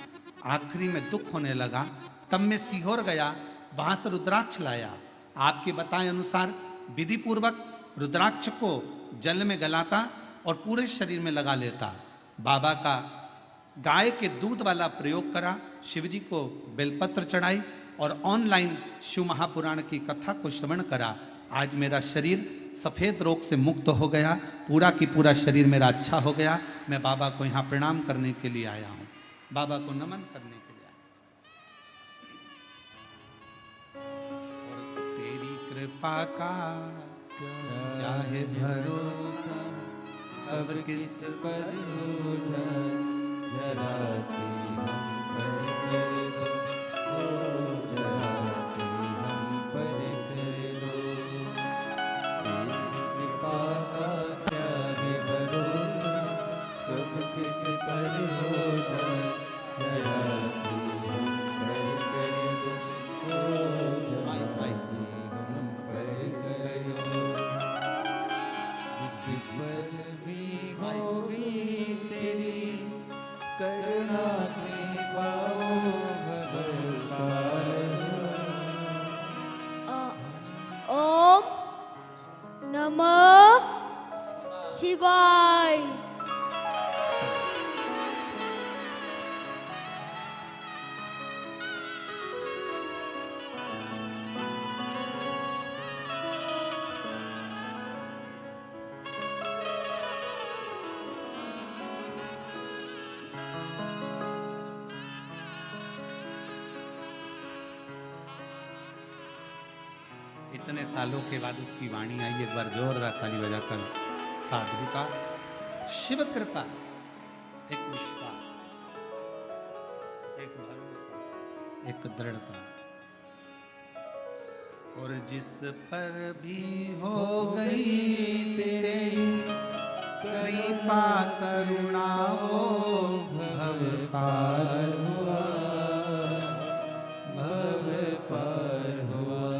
आखिरी में दुख होने लगा। तब मैं सीहोर गया, वहां से रुद्राक्ष लाया। आपके बताए अनुसार विधि पूर्वक रुद्राक्ष को जल में गलाता और पूरे शरीर में लगा लेता। बाबा का गाय के दूध वाला प्रयोग करा, शिवजी को बेलपत्र चढ़ाई और ऑनलाइन शिव महापुराण की कथा को श्रवण करा। आज मेरा शरीर सफेद रोग से मुक्त हो गया, पूरा की पूरा शरीर मेरा अच्छा हो गया। मैं बाबा को यहाँ प्रणाम करने के लिए आया हूँ, बाबा को नमन करने के लिए आया। और तेरी कृपा का क्या है भरोसा, अब किस पर हो जाए,
जरा सी हम पर कर दो, ओ जरा सी हम पर कर दो। तेरी कृपा का क्या है भरोसा, कब किस पर हो जाए, जरा सी हम पर कर दो, ओ जरा सी हम पर कर दो। जिस पर भी होगी तेरी करुणा कृपा भगवान।
ओम नमः शिवाय।
इतने सालों के बाद उसकी वाणी आई। एक बार जोरदार ताली बजाकर साधु का शिव कृपा, एक विश्वास, एक भरोसा, एक दृढ़ता। और जिस पर भी हो गई तेरी कृपा करुणा, वो भव पार हुआ,
भव पार हुआ।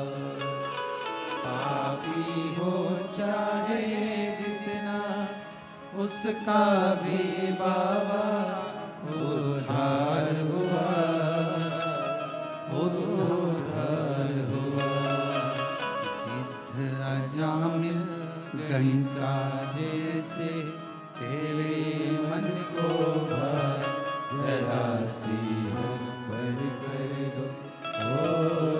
पापी हो चाहे जितना, उसका भी बाबा उद्धार हुआ, उद्धार हुआ।
गिद्ध अजामिल गणिका
जैसे तेरे मन को भाए, जरा सी हम पर कर दो, ओ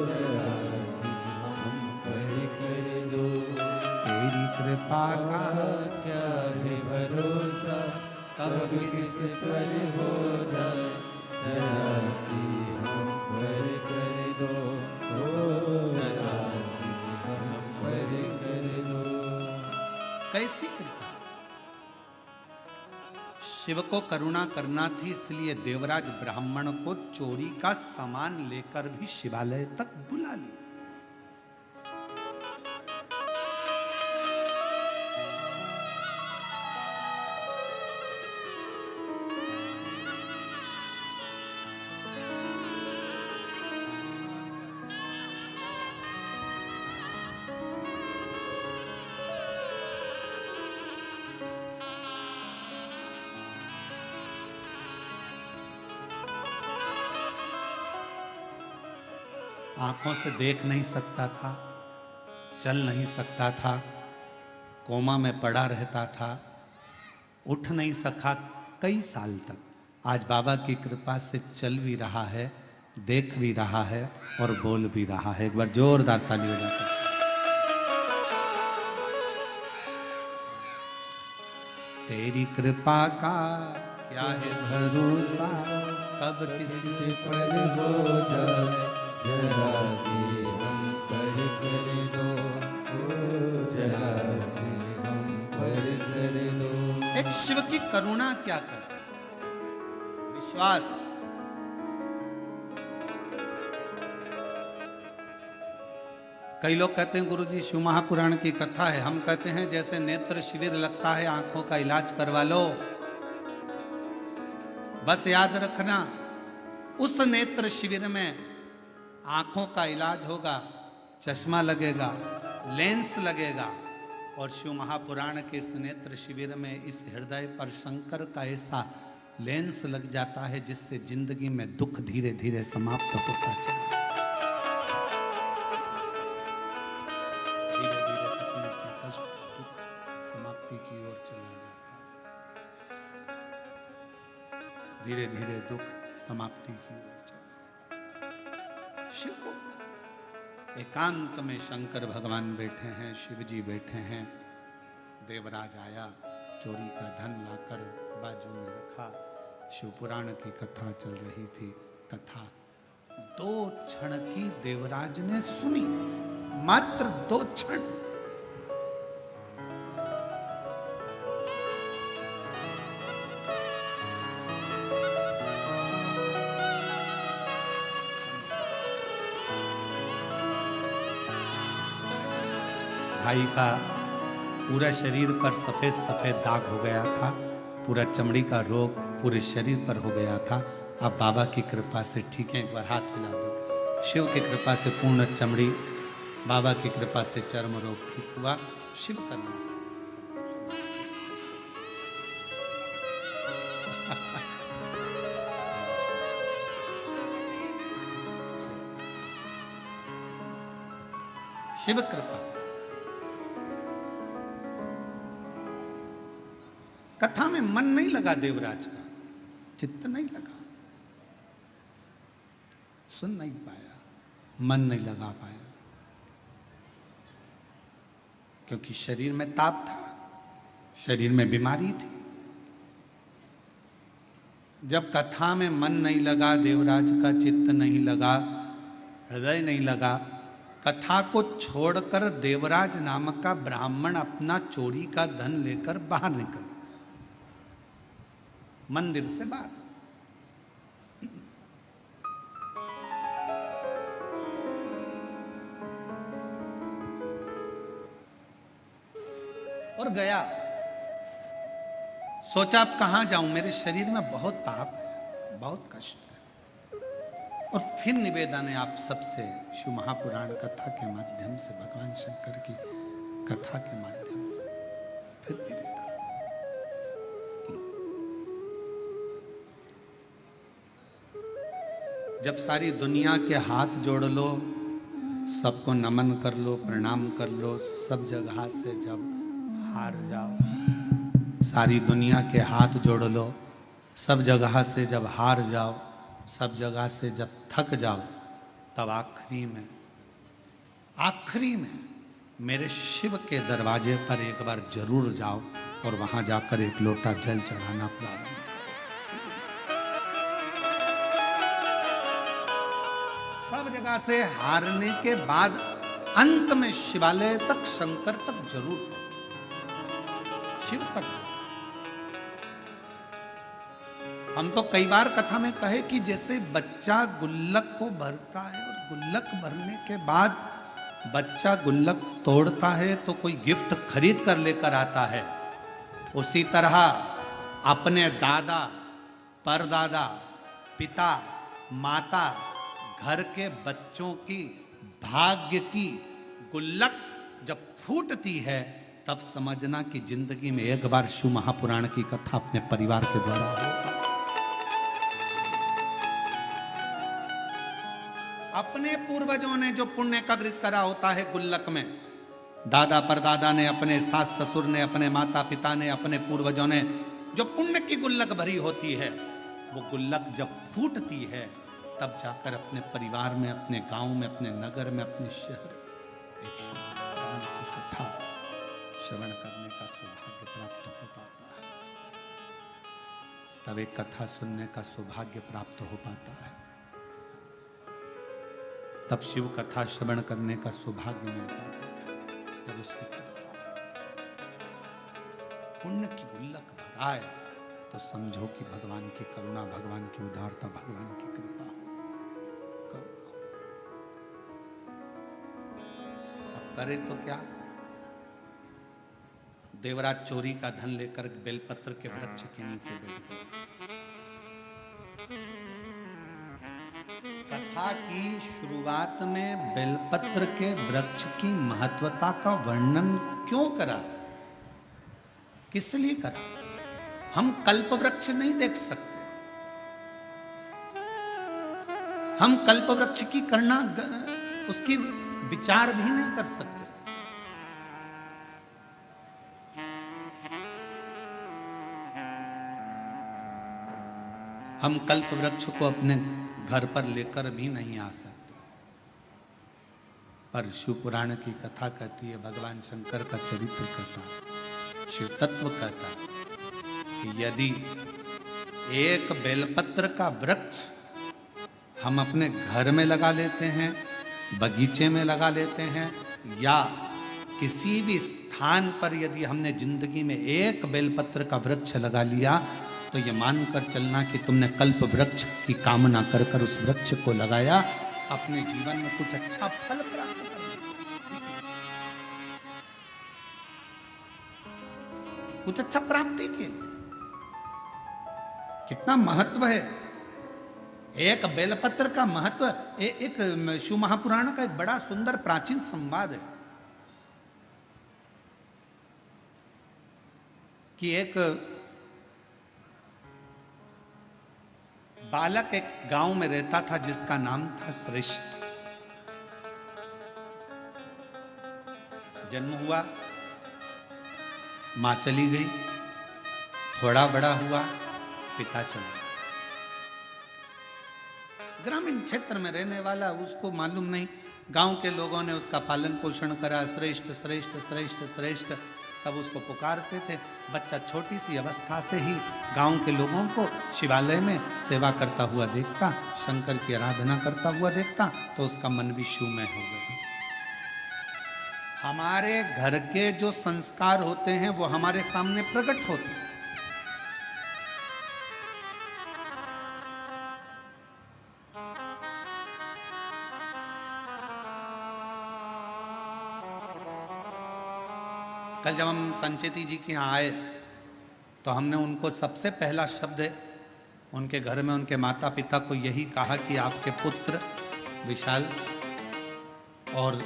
जरा सी हम पर कर दो।
तेरी कृपा का
क्या है भरोसा, कब किस पर हो जाए, जरा सी हम पर कर दो, ओ जरा सी हम पर कर दो।
कैसी कृपा। शिव को करुणा करना थी, इसलिए देवराज ब्राह्मण को चोरी का सामान लेकर भी शिवालय तक बुला लिया। आंखों से देख नहीं सकता था, चल नहीं सकता था, कोमा में पड़ा रहता था, उठ नहीं सका कई साल तक। आज बाबा की कृपा से चल भी रहा है, देख भी रहा है और बोल भी रहा है। एक बार जोरदार ताली हो जाता है। तेरी कृपा का क्या है भरोसा, कब किसी
पर हो जाए जरा सी हम पर कर दो, जरा सी हम पर कर दो।
एक शिव की करुणा क्या कर, विश्वास। कई लोग कहते हैं गुरुजी शिव महापुराण की कथा है, हम कहते हैं जैसे नेत्र शिविर लगता है आंखों का इलाज करवा लो। बस याद रखना उस नेत्र शिविर में आंखों का इलाज होगा, चश्मा लगेगा, लेंस लगेगा, और शिव महापुराण के इस नेत्र शिविर में इस हृदय पर शंकर का ऐसा लेंस लग जाता है जिससे जिंदगी में दुख धीरे धीरे समाप्त होता चला, धीरे धीरे तकलीफ, कष्ट, दुख समाप्ति की ओर चला जाता है, धीरे धीरे दुख समाप्ति की ओर चला जाता है। शिव को एकांत में शंकर भगवान बैठे हैं, शिव जी बैठे हैं। देवराज आया, चोरी का धन लाकर बाजू में रखा। शिव पुराण की कथा चल रही थी। कथा 2 क्षण की देवराज ने सुनी, मात्र 2 क्षण। भाई का पूरा शरीर पर सफेद सफेद दाग हो गया था, पूरा चमड़ी का रोग पूरे शरीर पर हो गया था। अब बाबा की कृपा से ठीक है, एक बार हाथ हिला दो। शिव की कृपा से पूर्ण चमड़ी, बाबा की कृपा से चर्म रोग ठीक हुआ। शिव करने से शिव कृपा। कथा में मन नहीं लगा देवराज का, चित्त नहीं लगा, सुन नहीं पाया, मन नहीं लगा पाया, क्योंकि शरीर में ताप था, शरीर में बीमारी थी। जब कथा में मन नहीं लगा, देवराज का चित्त नहीं लगा, हृदय नहीं लगा, कथा को छोड़कर देवराज नामक का ब्राह्मण अपना चोरी का धन लेकर बाहर निकल, मंदिर से बाहर। और गया, सोचा अब कहां जाऊं, मेरे शरीर में बहुत ताप है, बहुत कष्ट है। और फिर निवेदन है आप सबसे, शिव महापुराण कथा के माध्यम से, भगवान शंकर की कथा के माध्यम से फिर निवेदन। जब सारी दुनिया के हाथ जोड़ लो, सबको नमन कर लो, प्रणाम कर लो, सब जगह से जब हार जाओ, सारी दुनिया के हाथ जोड़ लो, सब जगह से जब हार जाओ, सब जगह से जब थक जाओ, तब आखिरी में मेरे शिव के दरवाजे पर एक बार जरूर जाओ और वहां जाकर एक लोटा जल चढ़ाना प्रारंभ। सब जगह से हारने के बाद अंत में शिवालय तक, शंकर तक जरूर पहुंचो, शिव तक। हम तो कई बार कथा में कहे कि जैसे बच्चा गुल्लक को भरता है और गुल्लक भरने के बाद बच्चा गुल्लक तोड़ता है तो कोई गिफ्ट खरीद कर लेकर आता है, उसी तरह अपने दादा, परदादा, पिता, माता, घर के बच्चों की भाग्य की गुल्लक जब फूटती है, तब समझना कि जिंदगी में एक बार शिव महापुराण की कथा अपने परिवार के द्वारा हो। अपने पूर्वजों ने जो पुण्य एकत्रित करा होता है गुल्लक में, दादा परदादा ने, अपने सास ससुर ने, अपने माता पिता ने, अपने पूर्वजों ने जो पुण्य की गुल्लक भरी होती है, वो गुल्लक जब फूटती है तब जाकर अपने परिवार में, अपने गांव में, अपने नगर में, अपने शहर में एक भगवान की कथा श्रवण करने का सौभाग्य प्राप्त हो पाता है। तब एक कथा सुनने का सौभाग्य प्राप्त हो पाता है, तब शिव कथा श्रवण करने का सौभाग्य मिल पाता है। जब उसकी पुण्य की गुल्लक भराए तो समझो कि भगवान की करुणा, भगवान की उदारता, भगवान की कृपा करो। अब करे तो क्या? देवराज चोरी का धन लेकर बेलपत्र के वृक्ष के नीचे बैठ गए। कथा की शुरुआत में बेलपत्र के वृक्ष की महत्वता का वर्णन क्यों करा, किस लिए करा? हम कल्प वृक्ष नहीं देख सकते, हम कल्प वृक्ष की करना, उसकी विचार भी नहीं कर सकते। हम कल्प वृक्ष को अपने घर पर लेकर भी नहीं आ सकते। पर शिव पुराण की कथा कहती है, भगवान शंकर का चरित्र कहता, शिव तत्व कहता कि यदि एक बेलपत्र का वृक्ष हम अपने घर में लगा लेते हैं, बगीचे में लगा लेते हैं, या किसी भी स्थान पर यदि हमने जिंदगी में एक बेलपत्र का वृक्ष लगा लिया, तो ये मानकर चलना कि तुमने कल्प वृक्ष की कामना कर कर उस वृक्ष को लगाया, अपने जीवन में कुछ अच्छा फल प्राप्त करना, कुछ अच्छा प्राप्ति के लिए। कितना महत्व है एक बेलपत्र का महत्व। एक शिव महापुराण का एक बड़ा सुंदर प्राचीन संवाद है कि एक बालक एक गांव में रहता था जिसका नाम था श्रेष्ठ। जन्म हुआ, मां चली गई, थोड़ा बड़ा हुआ, पिता चला गया। ग्रामीण क्षेत्र में रहने वाला, उसको मालूम नहीं, गांव के लोगों ने उसका पालन पोषण करा, श्रेष्ठ श्रेष्ठ श्रेष्ठ श्रेष्ठ सब उसको पुकारते थे। बच्चा छोटी सी अवस्था से ही गांव के लोगों को शिवालय में सेवा करता हुआ देखता, शंकर की आराधना करता हुआ देखता, तो उसका मन भी शिवमय हो गया। हमारे घर के जो संस्कार होते हैं वो हमारे सामने प्रकट होते हैं। कल जब हम संचेती जी के यहाँ आए तो हमने उनको सबसे पहला शब्द उनके घर में उनके माता पिता को यही कहा कि आपके पुत्र विशाल और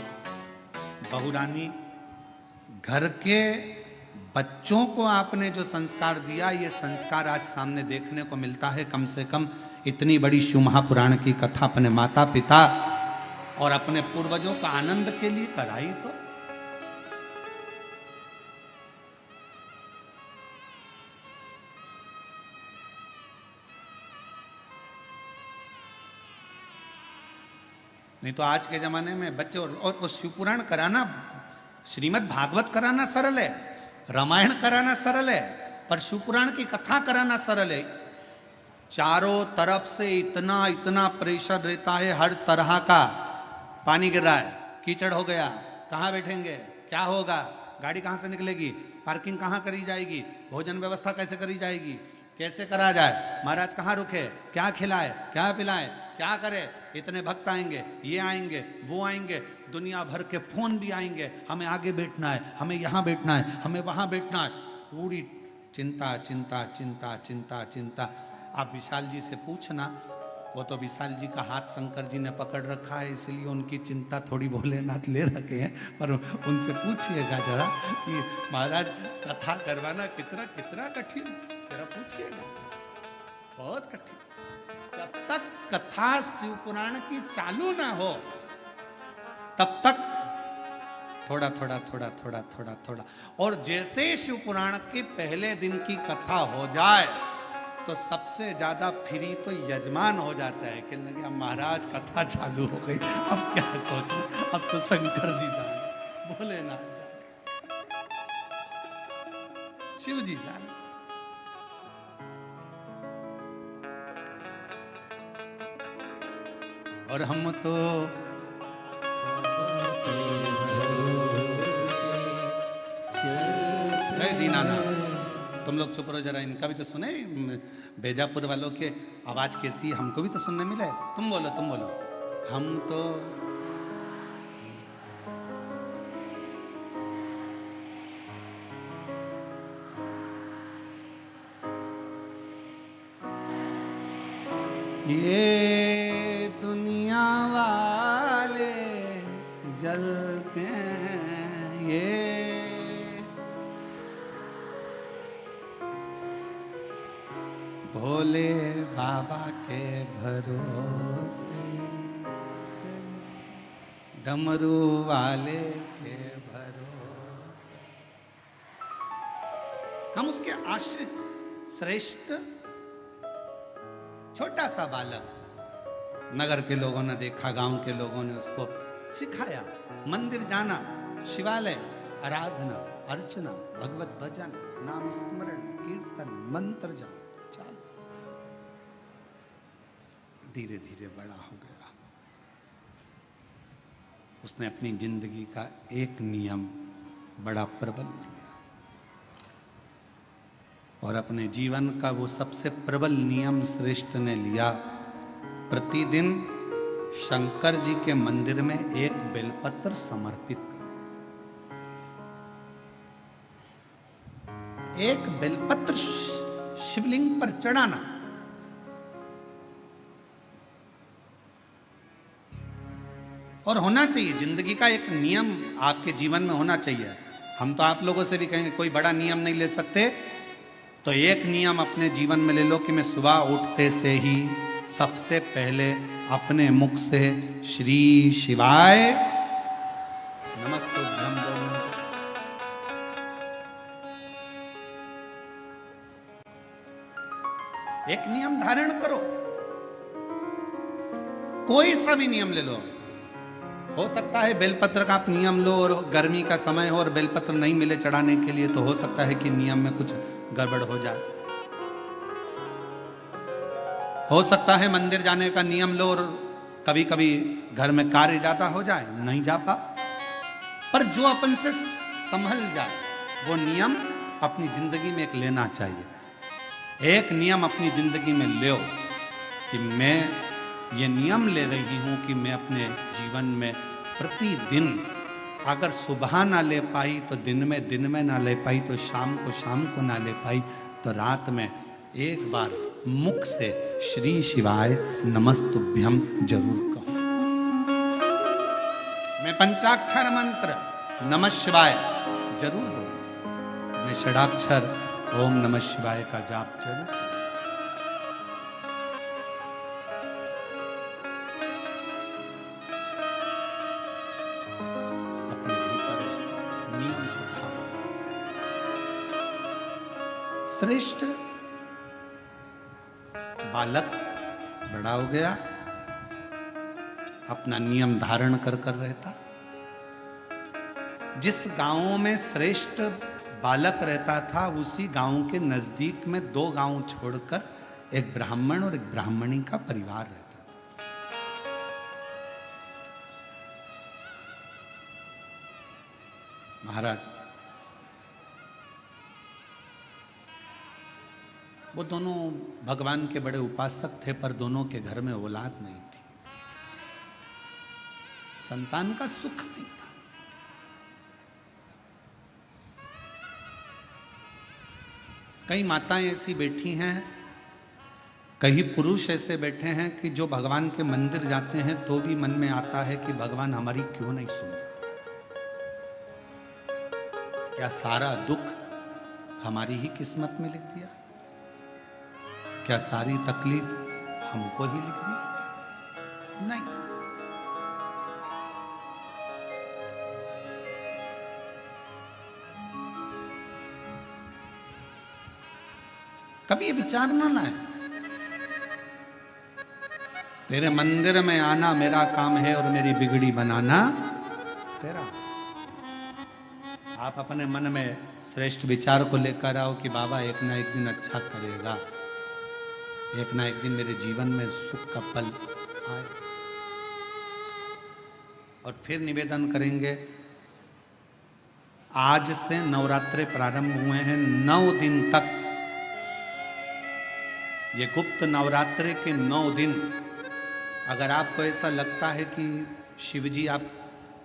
बहुरानी, घर के बच्चों को आपने जो संस्कार दिया, ये संस्कार आज सामने देखने को मिलता है। कम से कम इतनी बड़ी शिव महापुराण की कथा अपने माता पिता और अपने पूर्वजों का आनंद के लिए कराई तो नहीं तो आज के जमाने में बच्चे और शिवपुराण कराना, श्रीमद् भागवत कराना सरल है, रामायण कराना सरल है, पर शिवपुराण की कथा कराना सरल है। चारों तरफ से इतना इतना प्रेशर रहता है, हर तरह का। पानी गिर रहा है, कीचड़ हो गया, कहाँ बैठेंगे, क्या होगा, गाड़ी कहाँ से निकलेगी, पार्किंग कहाँ करी जाएगी, भोजन व्यवस्था कैसे करी जाएगी, कैसे करा जाए, महाराज कहाँ रुके, क्या खिलाए, क्या पिलाए, क्या करे, इतने भक्त आएंगे, ये आएंगे, वो आएंगे, दुनिया भर के फोन भी आएंगे, हमें आगे बैठना है, हमें यहाँ बैठना है, हमें वहाँ बैठना है, पूरी चिंता चिंता चिंता चिंता चिंता। आप विशाल जी से पूछना, वो तो विशाल जी का हाथ शंकर जी ने पकड़ रखा है, इसलिए उनकी चिंता थोड़ी भोलेनाथ ले रखे हैं, पर उनसे पूछिएगा जरा कि महाराज कथा करवाना कितना कितना कठिन, जरा पूछिएगा, बहुत कठिन। क्या तक कथा शिव पुराण की चालू ना हो तब तक थोड़ा थोड़ा थोड़ा थोड़ा थोड़ा थोड़ा, और जैसे ही शिव पुराण के पहले दिन की कथा हो जाए तो सबसे ज्यादा फ्री तो यजमान हो जाता है कि लगे महाराज कथा चालू हो गई, अब क्या सोचूं, अब तो शंकर जी जाने, भोलेनाथ जाने, शिव जी जाने। और हम तो दीनानाथ, तुम लोग चुप रहो जरा, इनका भी तो सुने, बेजापुर वालों के आवाज कैसी, हमको भी तो सुनने मिले। तुम बोलो तुम बोलो। हम तो ये दुनिया वाले जलते हैं, ये भोले बाबा के भरोसे, डमरू वाले के भरोसे, हम उसके आश्रित श्रेष्ठ छोटा सा बालक। नगर के लोगों ने देखा, गांव के लोगों ने उसको सिखाया, मंदिर जाना, शिवालय, आराधना, अर्चना, भगवत भजन, नाम स्मरण, कीर्तन, मंत्र जाप, चाल। धीरे धीरे बड़ा हो गया। उसने अपनी जिंदगी का एक नियम बड़ा प्रबल लिया, और अपने जीवन का वो सबसे प्रबल नियम श्रेष्ठ ने लिया, प्रतिदिन शंकर जी के मंदिर में एक बेलपत्र समर्पित कर, एक बेलपत्र शिवलिंग पर चढ़ाना। और होना चाहिए, जिंदगी का एक नियम आपके जीवन में होना चाहिए। हम तो आप लोगों से भी कहेंगे कोई बड़ा नियम नहीं ले सकते, तो एक नियम अपने जीवन में ले लो कि मैं सुबह उठते से ही सबसे पहले अपने मुख से श्री शिवाय नमस्तुभ्यं बोलूं। एक नियम धारण करो, कोई सा भी नियम ले लो। हो सकता है बेलपत्र का आप नियम लो और गर्मी का समय हो और बेलपत्र नहीं मिले चढ़ाने के लिए, तो हो सकता है कि नियम में कुछ गड़बड़ हो जाए। हो सकता है मंदिर जाने का नियम लो और कभी कभी घर में कार्य ज्यादा हो जाए, नहीं जा पा, पर जो अपन से संभल जाए वो नियम अपनी जिंदगी में एक लेना चाहिए। एक नियम अपनी जिंदगी में लो कि मैं ये नियम ले रही हूं कि मैं अपने जीवन में प्रतिदिन, अगर सुबह ना ले पाई तो दिन में ना ले पाई तो शाम को ना ले पाई तो रात में एक बार मुख से श्री शिवाय नमस्तुभ्यं जरूर कहो। मैं पंचाक्षर मंत्र नमः शिवाय जरूर बोलूं, मैं षडाक्षर ओम नमः शिवाय का जाप जरूर। श्रेष्ठ बालक बड़ा हो गया, अपना नियम धारण कर कर रहता। जिस गांव में श्रेष्ठ बालक रहता था उसी गांव के नजदीक में 2 गांव छोड़कर एक ब्राह्मण और एक ब्राह्मणी का परिवार रहता था। महाराज वो दोनों भगवान के बड़े उपासक थे, पर दोनों के घर में औलाद नहीं थी, संतान का सुख नहीं था। कई माताएं ऐसी बैठी हैं, कई पुरुष ऐसे बैठे हैं कि जो भगवान के मंदिर जाते हैं तो भी मन में आता है कि भगवान हमारी क्यों नहीं सुन रहा, क्या सारा दुख हमारी ही किस्मत में लिख दिया, क्या सारी तकलीफ हमको ही लिख दी? नहीं। कभी ये विचार ना लाए, तेरे मंदिर में आना मेरा काम है और मेरी बिगड़ी बनाना तेरा। आप अपने मन में श्रेष्ठ विचार को लेकर आओ कि बाबा एक ना एक दिन अच्छा करेगा, एक ना एक दिन मेरे जीवन में सुख का पल आए। और फिर निवेदन करेंगे, आज से नवरात्रे प्रारंभ हुए हैं, 9 दिन तक, ये गुप्त नवरात्रे के 9 दिन, अगर आपको ऐसा लगता है कि शिवजी आप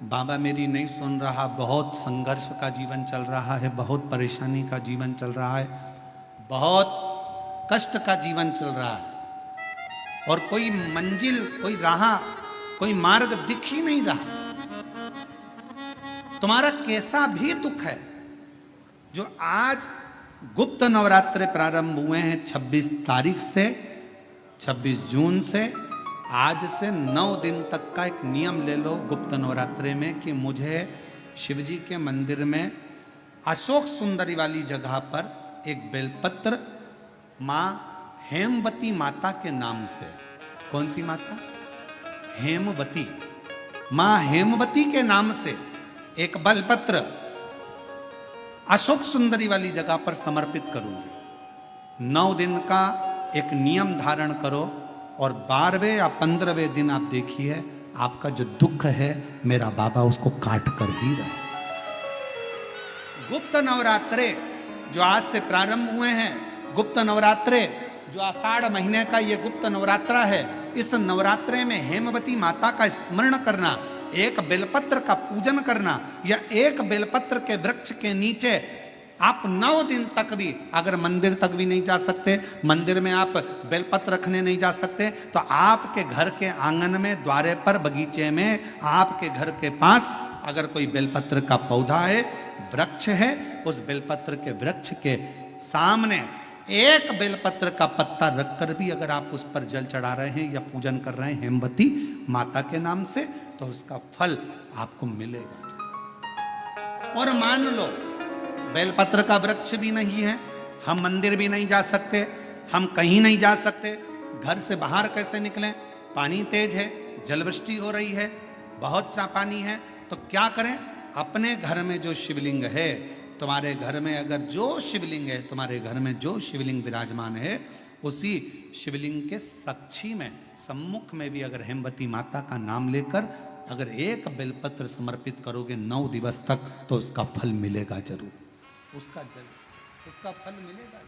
बाबा मेरी नहीं सुन रहा, बहुत संघर्ष का जीवन चल रहा है, बहुत परेशानी का जीवन चल रहा है, बहुत कष्ट का जीवन चल रहा है और कोई मंजिल, कोई राह, कोई मार्ग दिख ही नहीं रहा, तुम्हारा कैसा भी दुख है, जो आज गुप्त नवरात्रे प्रारंभ हुए हैं 26 तारीख से, 26 जून से, आज से 9 दिन तक का एक नियम ले लो गुप्त नवरात्रे में कि मुझे शिवजी के मंदिर में अशोक सुंदरी वाली जगह पर एक बेलपत्र माँ हेमवती माता के नाम से, कौन सी माता? हेमवती, माँ हेमवती के नाम से एक बेलपत्र अशोक सुंदरी वाली जगह पर समर्पित करूंगी। 9 दिन का एक नियम धारण करो और 12वें या 15वें दिन आप देखिए आपका जो दुख है मेरा बाबा उसको काट कर ही रहे। गुप्त नवरात्रे जो आज से प्रारंभ हुए हैं, गुप्त नवरात्रे जो आषाढ़ महीने का ये गुप्त नवरात्रा है, इस नवरात्रे में हेमवती माता का स्मरण करना, एक बेलपत्र का पूजन करना या एक बेलपत्र के वृक्ष के नीचे आप 9 दिन तक भी, अगर मंदिर तक भी नहीं जा सकते, मंदिर में आप बेलपत्र रखने नहीं जा सकते, तो आपके घर के आंगन में, द्वारे पर, बगीचे में, आपके घर के पास अगर कोई बेलपत्र का पौधा है, वृक्ष है, उस बेलपत्र के वृक्ष के सामने एक बेलपत्र का पत्ता रखकर भी अगर आप उस पर जल चढ़ा रहे हैं या पूजन कर रहे हैं हेमवती माता के नाम से, तो उसका फल आपको मिलेगा। और मान लो बेलपत्र का वृक्ष भी नहीं है, हम मंदिर भी नहीं जा सकते, हम कहीं नहीं जा सकते, घर से बाहर कैसे निकलें, पानी तेज है, जलवृष्टि हो रही है, बहुत सा पानी है, तो क्या करें? अपने घर में जो शिवलिंग है, तुम्हारे घर में अगर जो शिवलिंग है, तुम्हारे घर में जो शिवलिंग विराजमान है, उसी शिवलिंग के साक्षी में, सम्मुख में भी अगर हेमवती माता का नाम लेकर अगर एक बेलपत्र समर्पित करोगे 9 दिवस तक, तो उसका फल मिलेगा जरूर, उसका फल मिलेगा।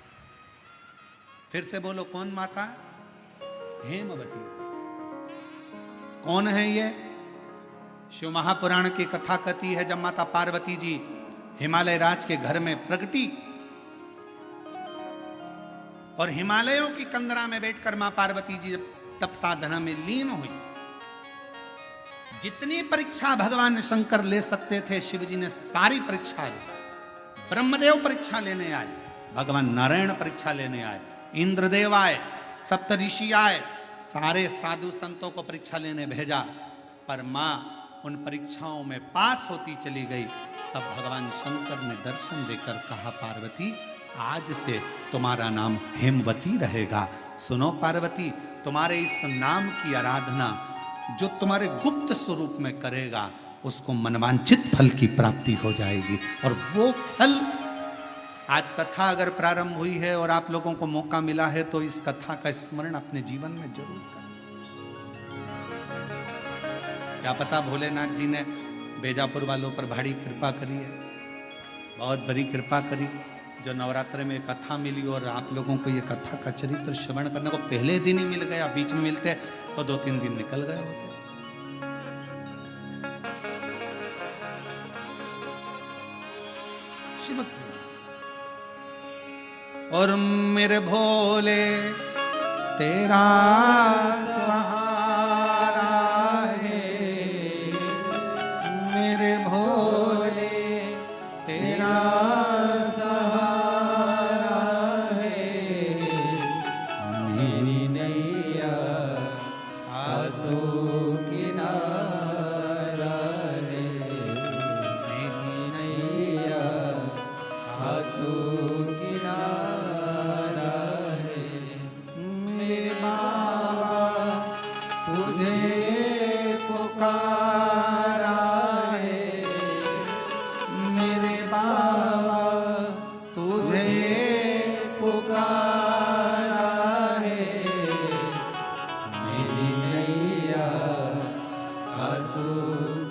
फिर से बोलो, कौन माता? हेमवती। कौन है ये? शिव महापुराण की कथा कहती है, जब माता पार्वती जी हिमालय राज के घर में प्रगटी और हिमालयों की कंदरा में बैठकर मां पार्वती जी तप साधना में लीन हुई, जितनी परीक्षा भगवान शंकर ले सकते थे, शिव जी ने सारी परीक्षा ली। ब्रह्मदेव परीक्षा लेने आए, भगवान नारायण परीक्षा लेने आए, इंद्रदेव आए, सप्तऋषि आए, सारे साधु संतों को परीक्षा लेने भेजा, पर मां उन परीक्षाओं में पास होती चली गई। तब भगवान शंकर ने दर्शन देकर कहा, पार्वती आज से तुम्हारा नाम हेमवती रहेगा। सुनो पार्वती, तुम्हारे इस नाम की आराधना जो तुम्हारे गुप्त स्वरूप में करेगा, उसको मनवांछित फल की प्राप्ति हो जाएगी। और वो फल, आज कथा अगर प्रारंभ हुई है और आप लोगों को मौका मिला है, तो इस कथा का स्मरण अपने जीवन में जरूर करें। क्या पता भोलेनाथ जी ने बेजापुर वालों पर भारी कृपा करी है, बहुत बड़ी कृपा करी, जो नवरात्र में कथा मिली और आप लोगों को ये कथा का चरित्र श्रवण करने को पहले दिन ही मिल गया। बीच में मिलते तो 2-3 दिन निकल गए होते। शिव और मेरे भोले तेरा सहारा है, मेरे भोले तेरा सहारा है, मेरी नैया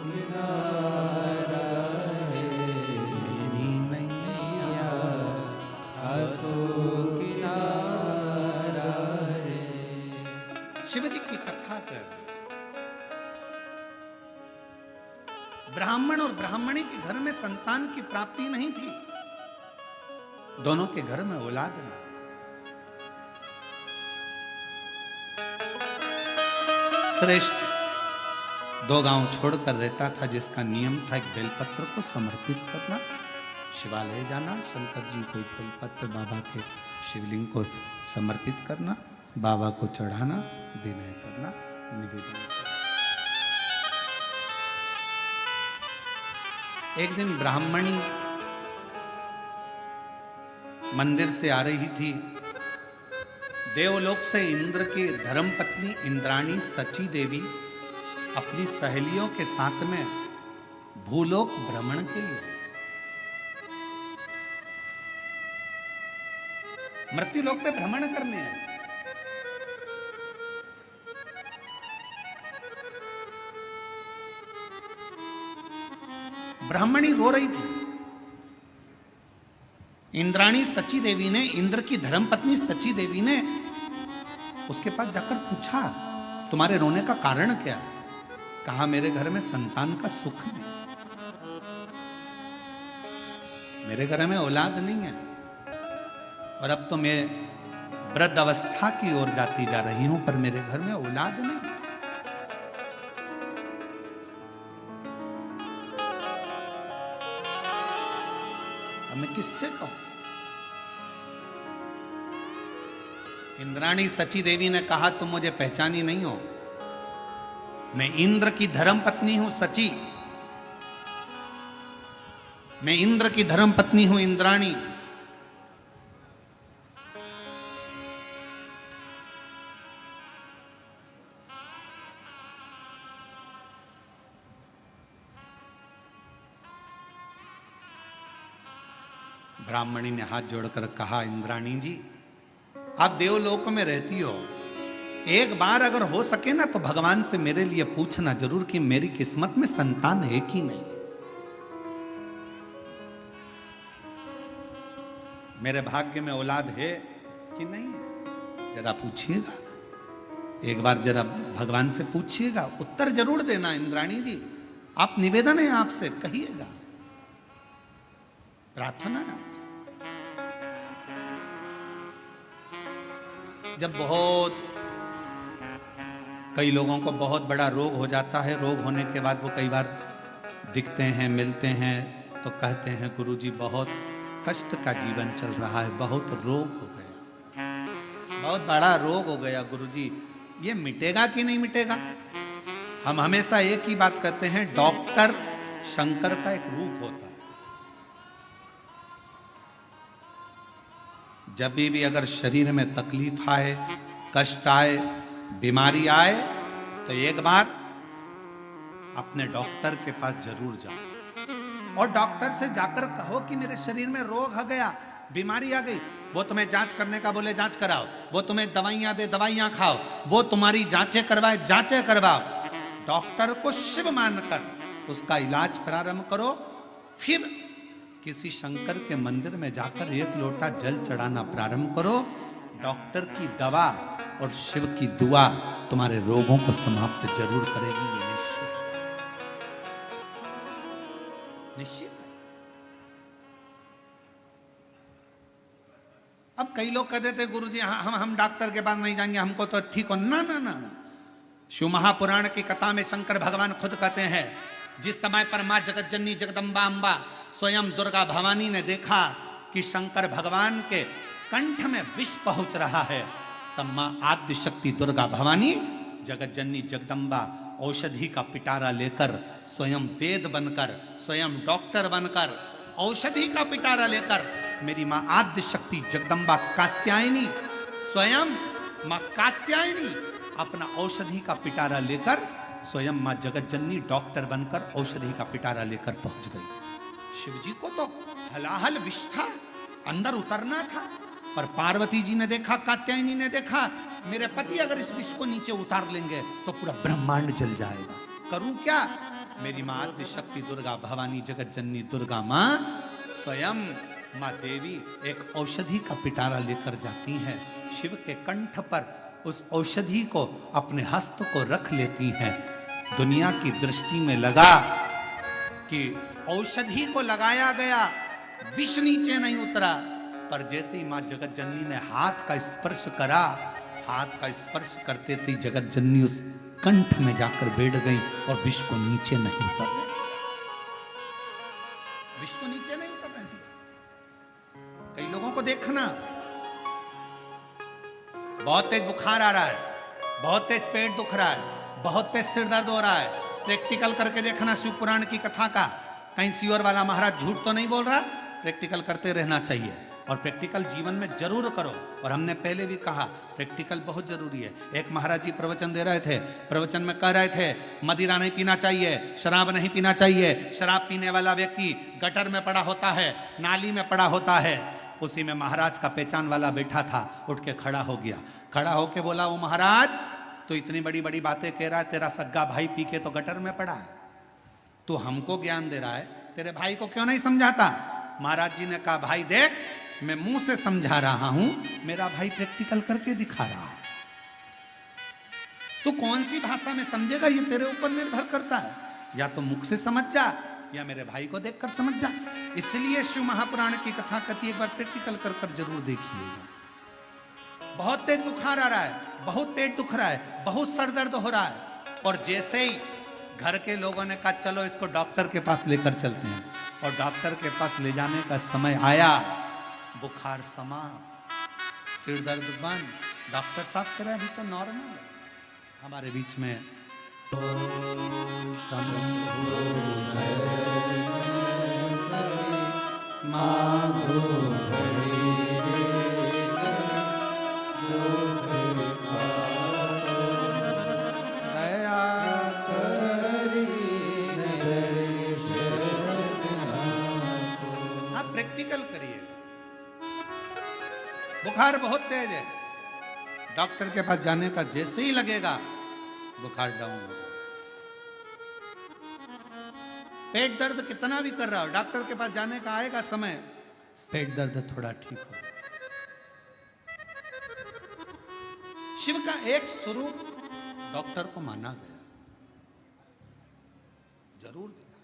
किनारा है
मेरी नैया।
हाथों किनारा है।
शिव जी की कथा कर, ब्राह्मण और ब्राह्मणी के घर में संतान की प्राप्ति नहीं थी, दोनों के घर में औलाद नहीं। श्रेष्ठ 2 गांव छोड़कर रहता था, जिसका नियम था एक बेलपत्र को समर्पित करना, शिवालय जाना, शंकर जी को एक बेलपत्र बाबा के शिवलिंग को समर्पित करना, बाबा को चढ़ाना, विनय करना, निवेदन करना। एक दिन ब्राह्मणी मंदिर से आ रही थी, देवलोक से इंद्र की धर्मपत्नी इंद्राणी सची देवी अपनी सहेलियों के साथ में भूलोक भ्रमण के लिए, मृत्युलोक पे भ्रमण करने आए। ब्राह्मणी रो रही थी। इंद्राणी सची देवी ने, इंद्र की धर्मपत्नी सची देवी ने उसके पास जाकर पूछा, तुम्हारे रोने का कारण क्या है? कहा, मेरे घर में संतान का सुख नहीं, मेरे घर में औलाद नहीं है, और अब तो मैं वृद्ध अवस्था की ओर जाती जा रही हूं, पर मेरे घर में औलाद नहीं। अब मैं किससे कहूं? इंद्राणी सची देवी ने कहा, तुम मुझे पहचानी नहीं हो, मैं इंद्र की धर्मपत्नी हूं सची, मैं इंद्र की धर्मपत्नी हूं इंद्राणी। ब्राह्मणी ने हाथ जोड़कर कहा, इंद्राणी जी, आप देवलोक में रहती हो, एक बार अगर हो सके ना तो भगवान से मेरे लिए पूछना जरूर कि मेरी किस्मत में संतान है कि नहीं, मेरे भाग्य में औलाद है कि नहीं, जरा पूछिएगा, एक बार जरा भगवान से पूछिएगा, उत्तर जरूर देना इंद्राणी जी, आप निवेदन है आपसे, कहिएगा, प्रार्थना है आपसे। जब कई लोगों को बहुत बड़ा रोग हो जाता है, रोग होने के बाद वो कई बार दिखते हैं, मिलते हैं, तो कहते हैं, गुरुजी बहुत कष्ट का जीवन चल रहा है, बहुत रोग हो गया, बहुत बड़ा रोग हो गया गुरुजी, ये मिटेगा कि नहीं मिटेगा? हम हमेशा एक ही बात कहते हैं, डॉक्टर शंकर का एक रूप होता है। जब भी अगर शरीर में तकलीफ आए, कष्ट आए, बीमारी आए, तो एक बार अपने डॉक्टर के पास जरूर जाओ, और डॉक्टर से जाकर कहो कि मेरे शरीर में रोग आ गया, बीमारी आ गई, वो तुम्हें जांच करने का बोले जांच कराओ, वो तुम्हें दवाइयां दे दवाइयां खाओ, वो तुम्हारी जांचें करवाए जांचें करवाओ, डॉक्टर को शिव मानकर उसका इलाज प्रारंभ करो, फिर किसी शंकर के मंदिर में जाकर 1 लोटा जल चढ़ाना प्रारंभ करो, डॉक्टर की दवा और शिव की दुआ तुम्हारे रोगों को समाप्त जरूर करेगी, ये निश्चित है। अब कई लोग कहते थे, गुरुजी हम डॉक्टर के पास नहीं जाएंगे, हमको तो ठीक हो, ना ना ना, शिव महापुराण की कथा में शंकर भगवान खुद कहते हैं, जिस समय पर मां जगत जननी जगदम्बा अम्बा स्वयं दुर्गा भवानी ने देखा कि शंकर भगवान के कंठ में विष पहुंच रहा है, तब मां आद्य शक्ति दुर्गा भवानी जगत जननी जगदम्बा औषधि का पिटारा लेकर, स्वयं वेद बनकर, स्वयं डॉक्टर बनकर, औषधि का पिटारा लेकर, मेरी मां आद्य शक्ति जगदम्बा कात्यायनी, स्वयं मां कात्यायनी अपना औषधि का पिटारा लेकर, स्वयं मां जगत जननी डॉक्टर बनकर औषधि का पिटारा लेकर पहुंच गई। शिव जी को तो हलाहल विष था, अंदर उतरना था, पर पार्वती जी ने देखा, कात्यायनी ने देखा, मेरे पति अगर इस विष को नीचे उतार लेंगे तो पूरा ब्रह्मांड जल जाएगा, करूं क्या? मेरी माँ आद्य शक्ति दुर्गा भवानी जगत जननी दुर्गा माँ स्वयं माँ देवी एक औषधि का पिटारा लेकर जाती हैं, शिव के कंठ पर उस औषधि को अपने हस्त को रख लेती हैं। दुनिया की दृष्टि में लगा कि औषधि को लगाया गया, विष नीचे नहीं उतरा, पर जैसे ही माँ जगत जननी ने हाथ का स्पर्श करा, हाथ का स्पर्श करते थे जगत जननी उस कंठ में जाकर बैठ गई और विष को नीचे नहीं उतर रही, विष को नीचे नहीं उतर रही। कई लोगों को देखना, बहुत तेज बुखार आ रहा है, बहुत तेज पेट दुख रहा है, बहुत तेज सिर दर्द हो रहा है, प्रैक्टिकल करके देखना शिव पुराण की कथा का। कहीं सियोर वाला महाराज झूठ तो नहीं बोल रहा, प्रैक्टिकल करते रहना चाहिए और प्रैक्टिकल जीवन में जरूर करो। और हमने पहले भी कहा प्रैक्टिकल बहुत जरूरी है। एक महाराज जी प्रवचन दे रहे थे, प्रवचन में कह रहे थे मदिरा नहीं पीना चाहिए, शराब नहीं पीना चाहिए। शराब पीने वाला व्यक्ति गटर में पड़ा होता है, नाली में पड़ा होता है। उसी में महाराज का पहचान वाला बैठा था, उठ के खड़ा हो गया, खड़ा होके बोला, वो महाराज तो इतनी बड़ी बड़ी बातें कह रहा है, तेरा सग्गा भाई पी के तो गटर में पड़ा है, तू हमको ज्ञान दे रहा है, तेरे भाई को क्यों नहीं समझाता? महाराज जी ने कहा, भाई देख मैं मुंह से समझा रहा हूं, मेरा भाई प्रैक्टिकल करके दिखा रहा है, तू कौन सी भाषा में समझेगा ये तेरे ऊपर निर्भर करता है। या तो मुख से समझ जा या मेरे भाई को देखकर समझ जा। इसलिए शिव महापुराण की कथा कथी एक बार प्रैक्टिकल कर कर जरूर देखिएगा। बहुत तेज बुखार आ रहा है, बहुत पेट दुख रहा है, बहुत सर दर्द हो रहा है, और जैसे ही घर के लोगों ने कहा चलो इसको डॉक्टर के पास लेकर चलते हैं, और डॉक्टर के पास ले जाने का समय आया, बुखार समा, सिर दर्द बंद, डॉक्टर साहब कह रहे अभी तो नॉर्मल है। हमारे बीच में आप प्रैक्टिकल करिएगा। बुखार बहुत तेज है, डॉक्टर के पास जाने का जैसे ही लगेगा बुखार डाउन हो, पेट दर्द कितना भी कर रहा हो, डॉक्टर के पास जाने का आएगा समय, पेट दर्द थोड़ा ठीक हो। शिव का एक स्वरूप डॉक्टर को माना गया, जरूर देखा।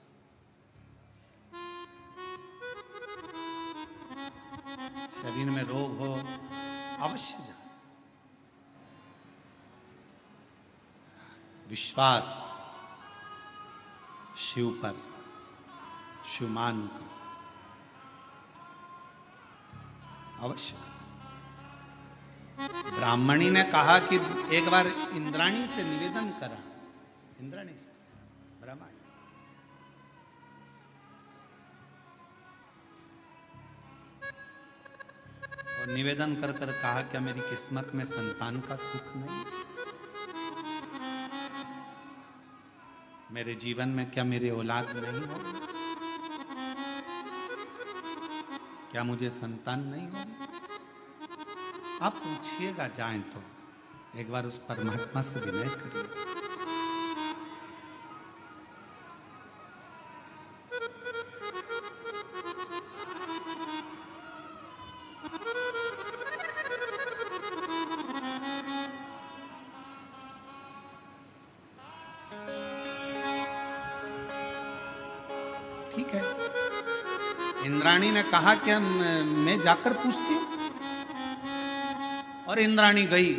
शरीर में रोग हो अवश्य जा, विश्वास शिव पर, शिव मान कर अवश्य। ब्राह्मणी ने कहा कि एक बार इंद्राणी से निवेदन करा, इंद्राणी से ब्राह्मण, और निवेदन कर कर कहा क्या मेरी किस्मत में संतान का सुख नहीं, मेरे जीवन में क्या मेरे औलाद नहीं हो, क्या मुझे संतान नहीं हो? आप पूछिएगा जाएं तो एक बार उस परमात्मा से विनय करिए। ठीक है, इंद्राणी ने कहा कि मैं जाकर पूछती हूं, और इंद्राणी गई।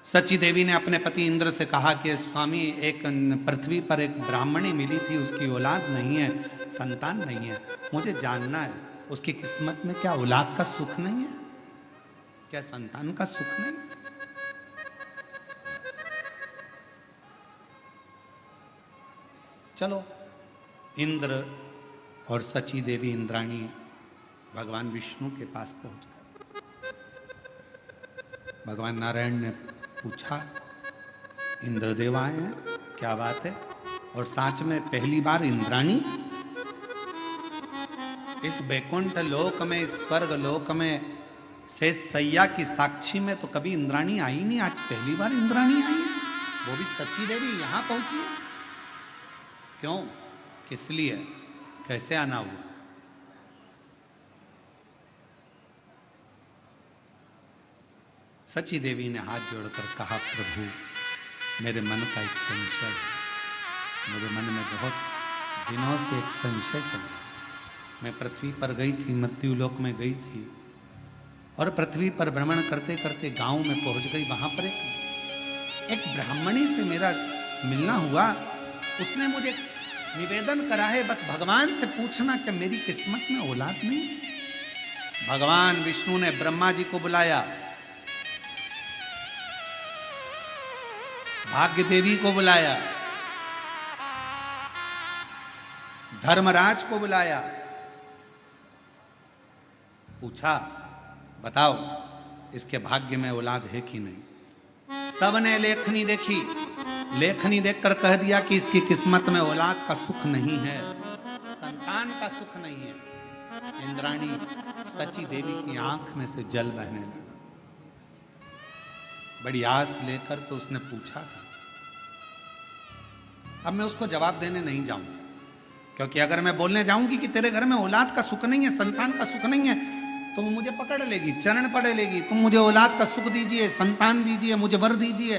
सची देवी ने अपने पति इंद्र से कहा कि स्वामी एक पृथ्वी पर एक ब्राह्मणी मिली थी, उसकी औलाद नहीं है, संतान नहीं है, मुझे जानना है उसकी किस्मत में क्या औलाद का सुख नहीं है, क्या संतान का सुख नहीं? चलो इंद्र और सची देवी इंद्राणी भगवान विष्णु के पास पहुंच गए। भगवान नारायण ने पूछा, इंद्रदेव आए हैं, क्या बात है? और साथ में पहली बार इंद्राणी इस वैकुंठ लोक में, इस स्वर्ग लोक में शेष सैया की साक्षी में तो कभी इंद्राणी आई नहीं, आज पहली बार इंद्राणी आई है, वो भी सची देवी यहां पहुंची। क्यों, किस लिए, कैसे आना हुआ? सची देवी ने हाथ जोड़कर कहा, प्रभु मेरे मन का एक संशय है, मेरे मन में बहुत दिनों से एक संशय चल रहा है। मैं पृथ्वी पर गई थी, मृत्युलोक में गई थी, और पृथ्वी पर भ्रमण करते करते गांव में पहुंच गई। वहां पर एक ब्राह्मणी से मेरा मिलना हुआ। उसने मुझे निवेदन करा है, बस भगवान से पूछना कि मेरी किस्मत में औलाद नहीं। भगवान विष्णु ने ब्रह्मा जी को बुलाया, भाग्य देवी को बुलाया, धर्मराज को बुलाया, पूछा बताओ इसके भाग्य में औलाद है कि नहीं। सबने लेखनी देखी, लेखनी देखकर कह दिया कि इसकी किस्मत में औलाद का सुख नहीं है, संतान का सुख नहीं है। इंद्राणी सची देवी की आंख में से जल बहने लगा। बड़ी आस लेकर तो उसने पूछा था। अब मैं उसको जवाब देने नहीं जाऊंगा, क्योंकि अगर मैं बोलने जाऊंगी कि तेरे घर में औलाद का सुख नहीं है, संतान का सुख नहीं है, तो वो मुझे पकड़ लेगी, चरण पड़े लेगी। तुम मुझे औलाद का सुख दीजिए, संतान दीजिए, मुझे वर दीजिए,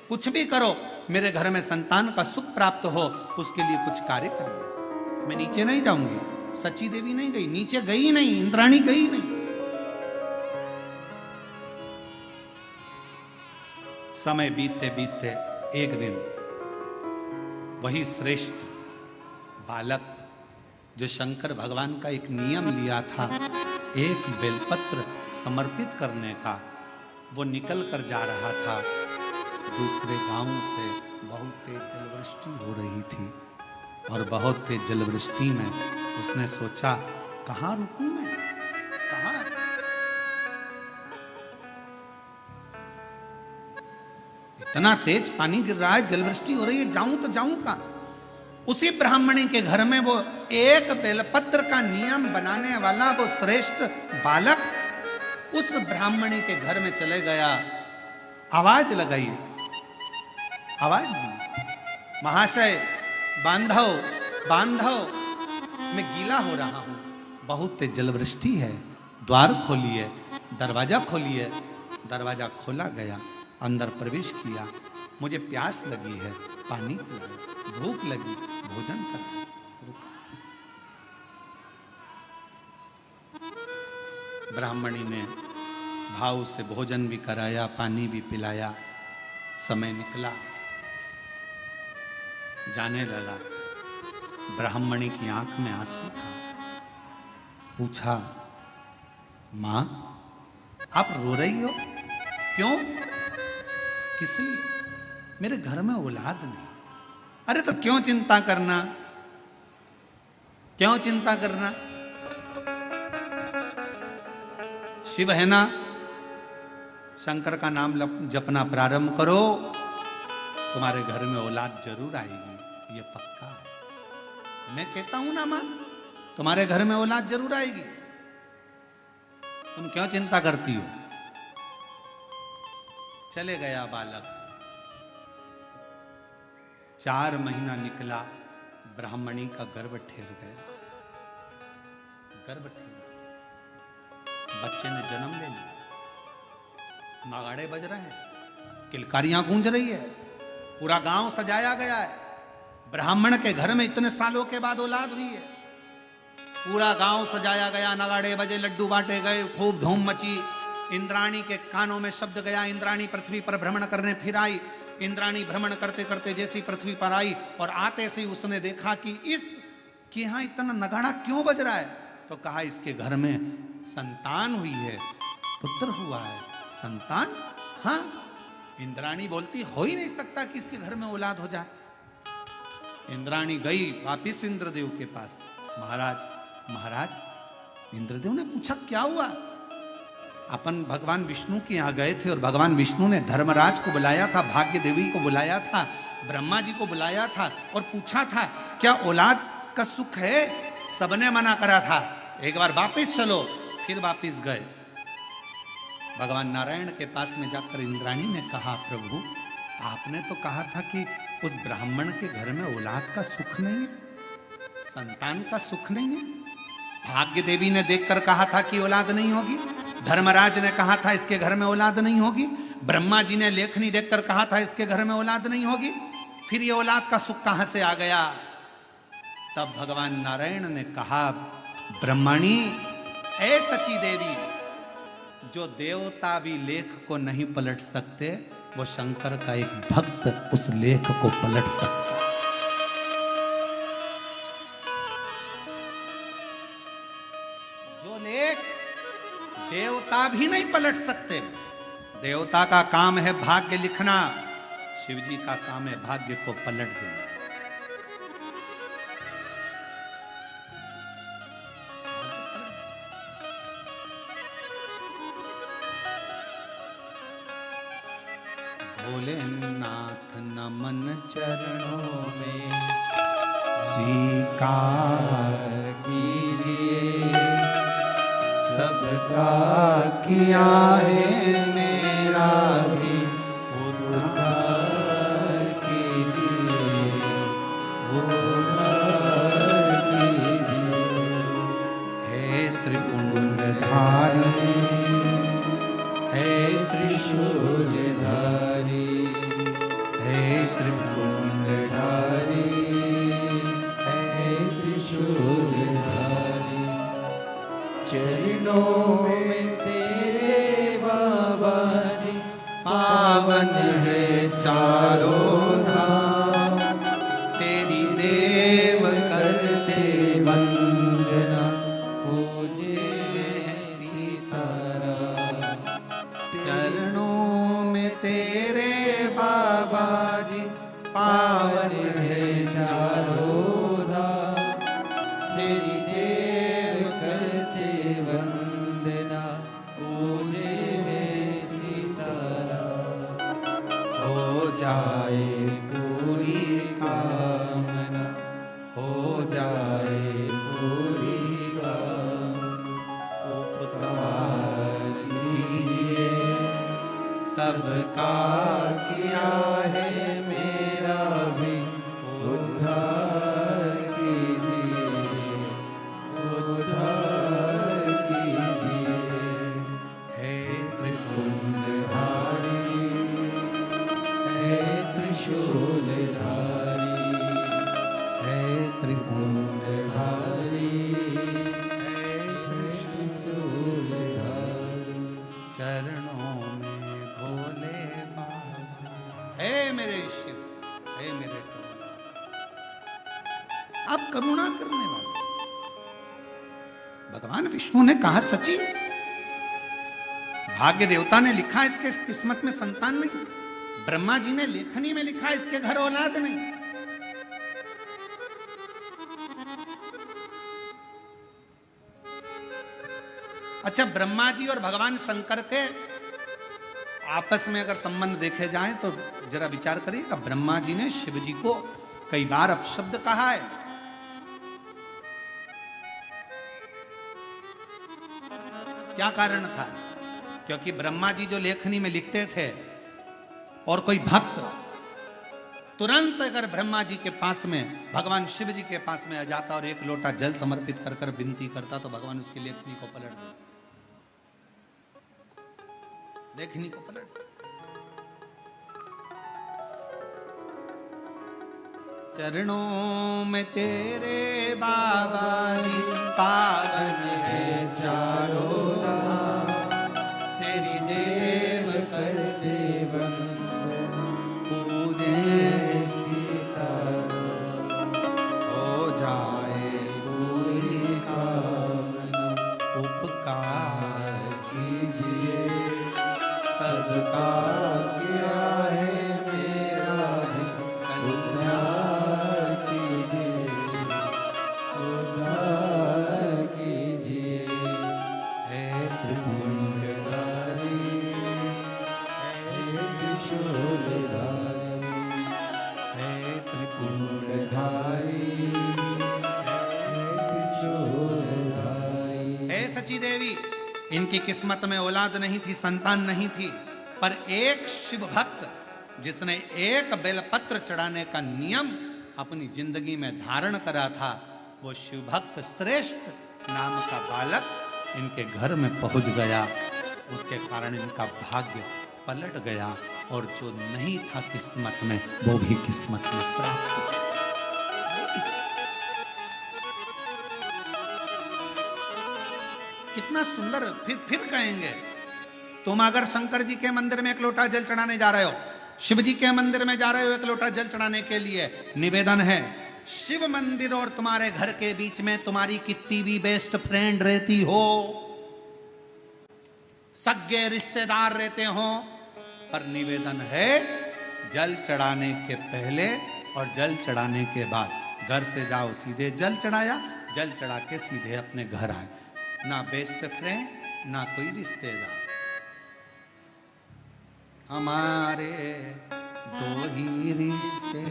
कुछ भी करो, मेरे घर में संतान का सुख प्राप्त हो, उसके लिए कुछ कार्य करिए। मैं नीचे नहीं जाऊंगी। सची देवी नहीं गई, नीचे गई नहीं, इंद्राणी गई नहीं। समय बीतते बीतते एक दिन वही श्रेष्ठ बालक जो शंकर भगवान का एक नियम लिया था, एक बेलपत्र समर्पित करने का, वो निकल कर जा रहा था। दूसरे गांव से बहुत तेज जलवृष्टि हो रही थी, और बहुत तेज जलवृष्टि में उसने सोचा, कहां रुकूं मैं, कहां? इतना तेज पानी गिर रहा है, जलवृष्टि हो रही है, जाऊं तो जाऊं कहां? उसी ब्राह्मणी के घर में वो एक बेलपत्र का नियम बनाने वाला वो श्रेष्ठ बालक उस ब्राह्मणी के घर में चले गया। आवाज लगाई, आवाज दी, महाशय बांधव बांधव, मैं गीला हो रहा हूं, बहुत तेज जलवृष्टि है, द्वार खोलिए, दरवाजा खोलिए। दरवाजा खोला गया, अंदर प्रवेश किया। मुझे प्यास लगी है, पानी पिलाया, भूख लगी, भोजन कर। ब्राह्मणी ने भाव से भोजन भी कराया, पानी भी पिलाया। समय निकला, जाने लगा। ब्राह्मणी की आंख में आंसू था। पूछा, मां आप रो रही हो, क्यों, किस लिए? मेरे घर में औलाद नहीं। अरे तो क्यों चिंता करना, क्यों चिंता करना? शिव है ना, शंकर का नाम जपना प्रारंभ करो, तुम्हारे घर में औलाद जरूर आएगी, ये पक्का है। मैं कहता हूं ना मां, तुम्हारे घर में औलाद जरूर आएगी, तुम क्यों चिंता करती हो? चले गया बालक। 4 महीना निकला, ब्राह्मणी का गर्भ ठहर गया। गर्भ ठहर, बच्चे ने जन्म ले लिया। नगाड़े बज रहे हैं, किलकारियां गूंज रही है, पूरा गांव सजाया गया है। ब्राह्मण के घर में इतने सालों के बाद औलाद हुई है। पूरा गांव सजाया गया, नगाड़े बजे, लड्डू बांटे गए, खूब धूम मची। इंद्राणी के कानों में शब्द गया। इंद्राणी पृथ्वी पर भ्रमण करने फिर आई। इंद्राणी भ्रमण करते करते जैसी पृथ्वी पर आई और आते से उसने देखा कि कि यहाँ इतना नगाड़ा क्यों बज रहा है, तो कहा इसके घर में संतान हुई है, पुत्र हुआ है। संतान? हाँ। इंद्राणी बोलती, हो ही नहीं सकता कि इसके घर में औलाद हो जाए। इंद्राणी गई वापिस इंद्रदेव के पास। महाराज महाराज, इंद्रदेव ने पूछा क्या हुआ? अपन भगवान विष्णु के यहाँ गए थे और भगवान विष्णु ने धर्मराज को बुलाया था, भाग्य देवी को बुलाया था, ब्रह्मा जी को बुलाया था और पूछा था क्या औलाद का सुख है? सबने मना करा था। एक बार वापिस चलो, फिर वापिस गए। भगवान नारायण के पास में जाकर इंद्राणी ने कहा, प्रभु आपने तो कहा था कि उस ब्राह्मण के घर में औलाद का सुख नहीं है, संतान का सुख नहीं है। भाग्य देवी ने देखकर कहा था कि औलाद नहीं होगी, धर्मराज ने कहा था इसके घर में औलाद नहीं होगी, ब्रह्मा जी ने लेखनी देखकर कहा था इसके घर में औलाद नहीं होगी, फिर ये औलाद का सुख कहां से आ गया? तब भगवान नारायण ने कहा, ब्रह्मणी, ऐ सची देवी, जो देवता भी लेख को नहीं पलट सकते, वो शंकर का एक भक्त उस लेख को पलट सकता। जो लेख देवता भी नहीं पलट सकते, देवता का काम है भाग्य लिखना, शिव जी का काम है भाग्य को पलट देना। भोलेनाथ नमन चरणों में स्वीकार कीजिए, सबका किया है मेरा भी उद्धार कीजिए, उद्धार कीजिए। हे त्रिपुंडधारी, हे त्रिशूलधारी, हे त्रिपुंडधारी, हे त्रिशूलधारी,
चरणों में तेरे बाबा जी
पावन है चारों धाम, तेरी देव करते वंदना, पूजे सीताराम। चरणों में तेरे बाबा जी पावन है चारों धाम, तेरी देव करते वंदना, पूजे सीताराम। हो जाए पूरी कामना, हो जाए पूरी कामना, उपकार कीजिए, सबका किया है मेरा भी उद्धार कीजिए, उद्धार कीजिए। हे त्रिपुंडधारी, हे त्रिशूलधारी, हे त्रिपुंडधारी, हे त्रिशूलधारी, चरणों में भोले बाबा। हे मेरे शिव, हे मेरे करुणा, आप करुणा करने वाले। भगवान विष्णु ने कहा, सची, भाग्य देवता ने लिखा इसके किस्मत में संतान नहीं, ब्रह्मा जी ने लेखनी में लिखा इसके घर औलाद नहीं। अच्छा, ब्रह्मा जी और भगवान शंकर के आपस में अगर संबंध देखे जाएं तो जरा विचार करिएगा। ब्रह्मा जी ने शिव जी को कई बार अपशब्द कहा है। क्या कारण था? क्योंकि ब्रह्मा जी जो लेखनी में लिखते थे और कोई भक्त तुरंत अगर ब्रह्मा जी के पास में, भगवान शिव जी के पास में आ जाता और एक लोटा जल समर्पित कर कर विनती करता, तो भगवान उसकी लेखनी को पलट देते, लेखनी को पलट। चरणों में तेरे बाबा जी पावन है चारों धाम, तेरी देव करते पूजे सीताराम। हो जाए पूरी कामना, उपकार कीजिए, सबका किया है मेरा भी कल्याण कीजिए, उद्धार कीजिए। हे त्रिपुंडधारी, हे त्रिशूलधारी, हे त्रिपुंडधारी, हे त्रिशूलधारी। हे सची देवी, इनकी किस्मत में औलाद नहीं थी, संतान नहीं थी, पर एक शिव भक्त जिसने एक बेलपत्र चढ़ाने का नियम अपनी जिंदगी में धारण करा था, वो शिवभक्त श्रेष्ठ नाम का बालक इनके घर में पहुंच गया। उसके कारण इनका भाग्य पलट गया और जो नहीं था किस्मत में वो भी किस्मत में प्राप्त हो। कितना सुंदर। फिर कहेंगे, तुम अगर शंकर जी के मंदिर में एक लोटा जल चढ़ाने जा रहे हो, शिव जी के मंदिर में जा रहे हो एक लोटा जल चढ़ाने के लिए, निवेदन है शिव मंदिर और तुम्हारे घर के बीच में तुम्हारी कितनी भी बेस्ट फ्रेंड रहती हो, सगे रिश्तेदार रहते हो, पर निवेदन है जल चढ़ाने के पहले और जल चढ़ाने के बाद घर से जाओ, सीधे जल चढ़ाया, जल चढ़ा के सीधे अपने घर आए। ना बेस्ट फ्रेंड ना कोई रिश्तेदार, हमारे दो ही रिश्ते,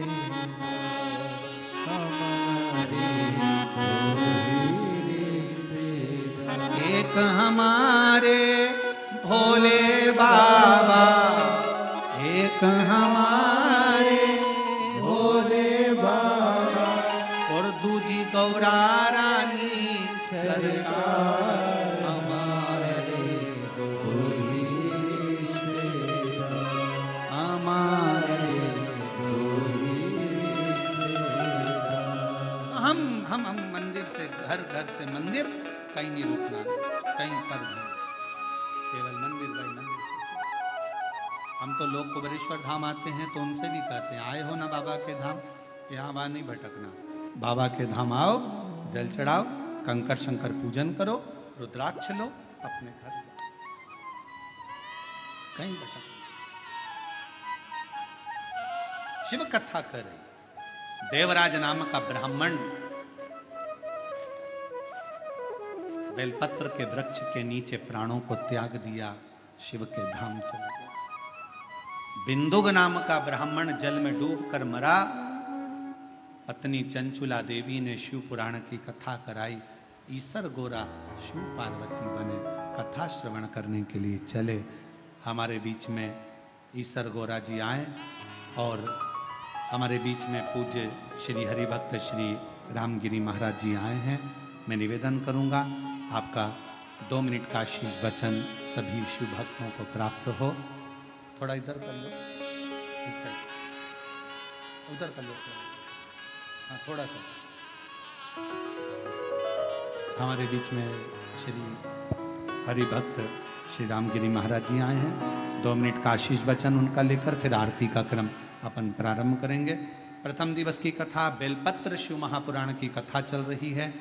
एक हमारे भोले बाबा, एक हमारे भोले बाबा, और दूजी गौरा रानी सरकार। हमारे दो ही रिश्तेदार, हमारे दो ही रिश्तेदार। हम मंदिर से घर, घर से मंदिर, कहीं नहीं रुकना, कहीं पर नहीं, केवल मंदिर भाई मंदिर से। हम तो लोग कुबेरेश्वर धाम आते हैं तो उनसे भी कहते हैं, आए हो ना बाबा के धाम, यहाँ वहाँ नहीं भटकना, बाबा के धाम आओ, जल चढ़ाओ, कंकर शंकर पूजन करो, रुद्राक्ष लो, अपने घर जाओ, कहीं भटकना। शिव कथा कर रही, देवराज नाम का ब्राह्मण बेलपत्र के वृक्ष के नीचे प्राणों को त्याग दिया, शिव के धाम चला गया। बिंदुग नाम का ब्राह्मण जल में डूबकर मरा। पत्नी चंचुला देवी ने शिव पुराण की कथा कराई। ईसर गोरा शिव पार्वती बने, कथा श्रवण करने के लिए चले। हमारे बीच में ईसर गोरा जी आए और हमारे बीच में पूज्य श्री हरिभक्त श्री रामगिरी महाराज जी आए हैं। मैं निवेदन करूंगा आपका 2 मिनट का आशीष वचन सभी शिव भक्तों को प्राप्त हो। थोड़ा इधर कर लो, एक साइड उधर कर लो, हाँ थोड़ा सा। हमारे बीच में श्री हरिभक्त श्री रामगिरी महाराज जी आए हैं। 2 मिनट का आशीष वचन उनका लेकर फिर आरती का क्रम अपन प्रारंभ करेंगे। प्रथम दिवस की कथा बेलपत्र शिव महापुराण की कथा चल रही है।